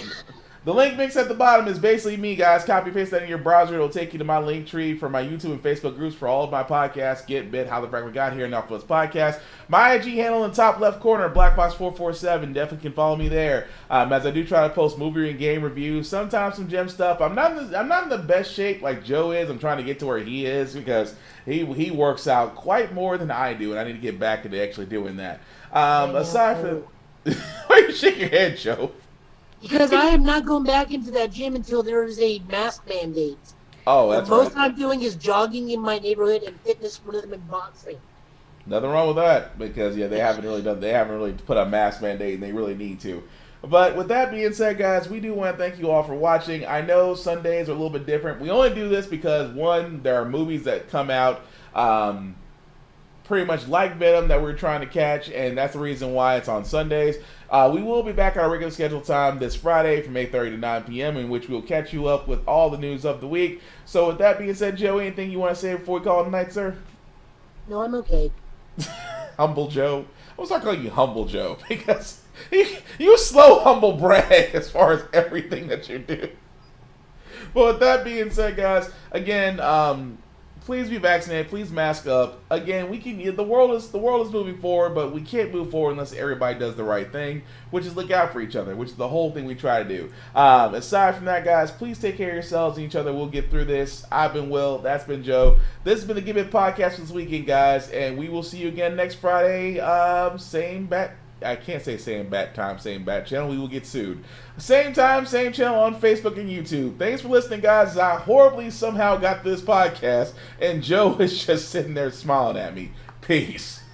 The link mix at the bottom is basically me, guys. Copy paste that in your browser. It'll take you to my link tree for my YouTube and Facebook groups for all of my podcasts. Git Bit, How the Frack We Got Here, and Alphabet's Podcast. My IG handle in the top left corner, BlackBox447. Definitely can follow me there. As I do try to post movie and game reviews, sometimes some gem stuff. I'm not in the best shape like Joe is. I'm trying to get to where he is because he works out quite more than I do, and I need to get back into actually doing that. Aside from, why you shake your head, Joe? Because I am not going back into that gym until there is a mask mandate. Oh, that's the most right. I'm doing is jogging in my neighborhood and fitness rhythm and boxing. Nothing wrong with that because they haven't really put a mask mandate and they really need to. But with that being said, guys, we do want to thank you all for watching. I know Sundays are a little bit different. We only do this because one, there are movies that come out pretty much like Venom that we're trying to catch, and that's the reason why it's on Sundays. We will be back at our regular scheduled time this Friday from 8:30 to 9 p.m., in which we'll catch you up with all the news of the week. So with that being said, Joe, anything you want to say before we call it a night, sir? No, I'm okay. Humble Joe. I'm going to start calling you Humble Joe because you slow humble brag as far as everything that you do. But with that being said, guys, again, please be vaccinated. Please mask up. Again, the world is moving forward, but we can't move forward unless everybody does the right thing, which is look out for each other, which is the whole thing we try to do. Aside from that, guys, please take care of yourselves and each other. We'll get through this. I've been Will. That's been Joe. This has been the Git Bit Podcast for this weekend, guys, and we will see you again next Friday. Same bat. I can't say same bat time, same bat channel. We will get sued. Same time, same channel on Facebook and YouTube. Thanks for listening, guys. I horribly somehow got this podcast, and Joe is just sitting there smiling at me. Peace.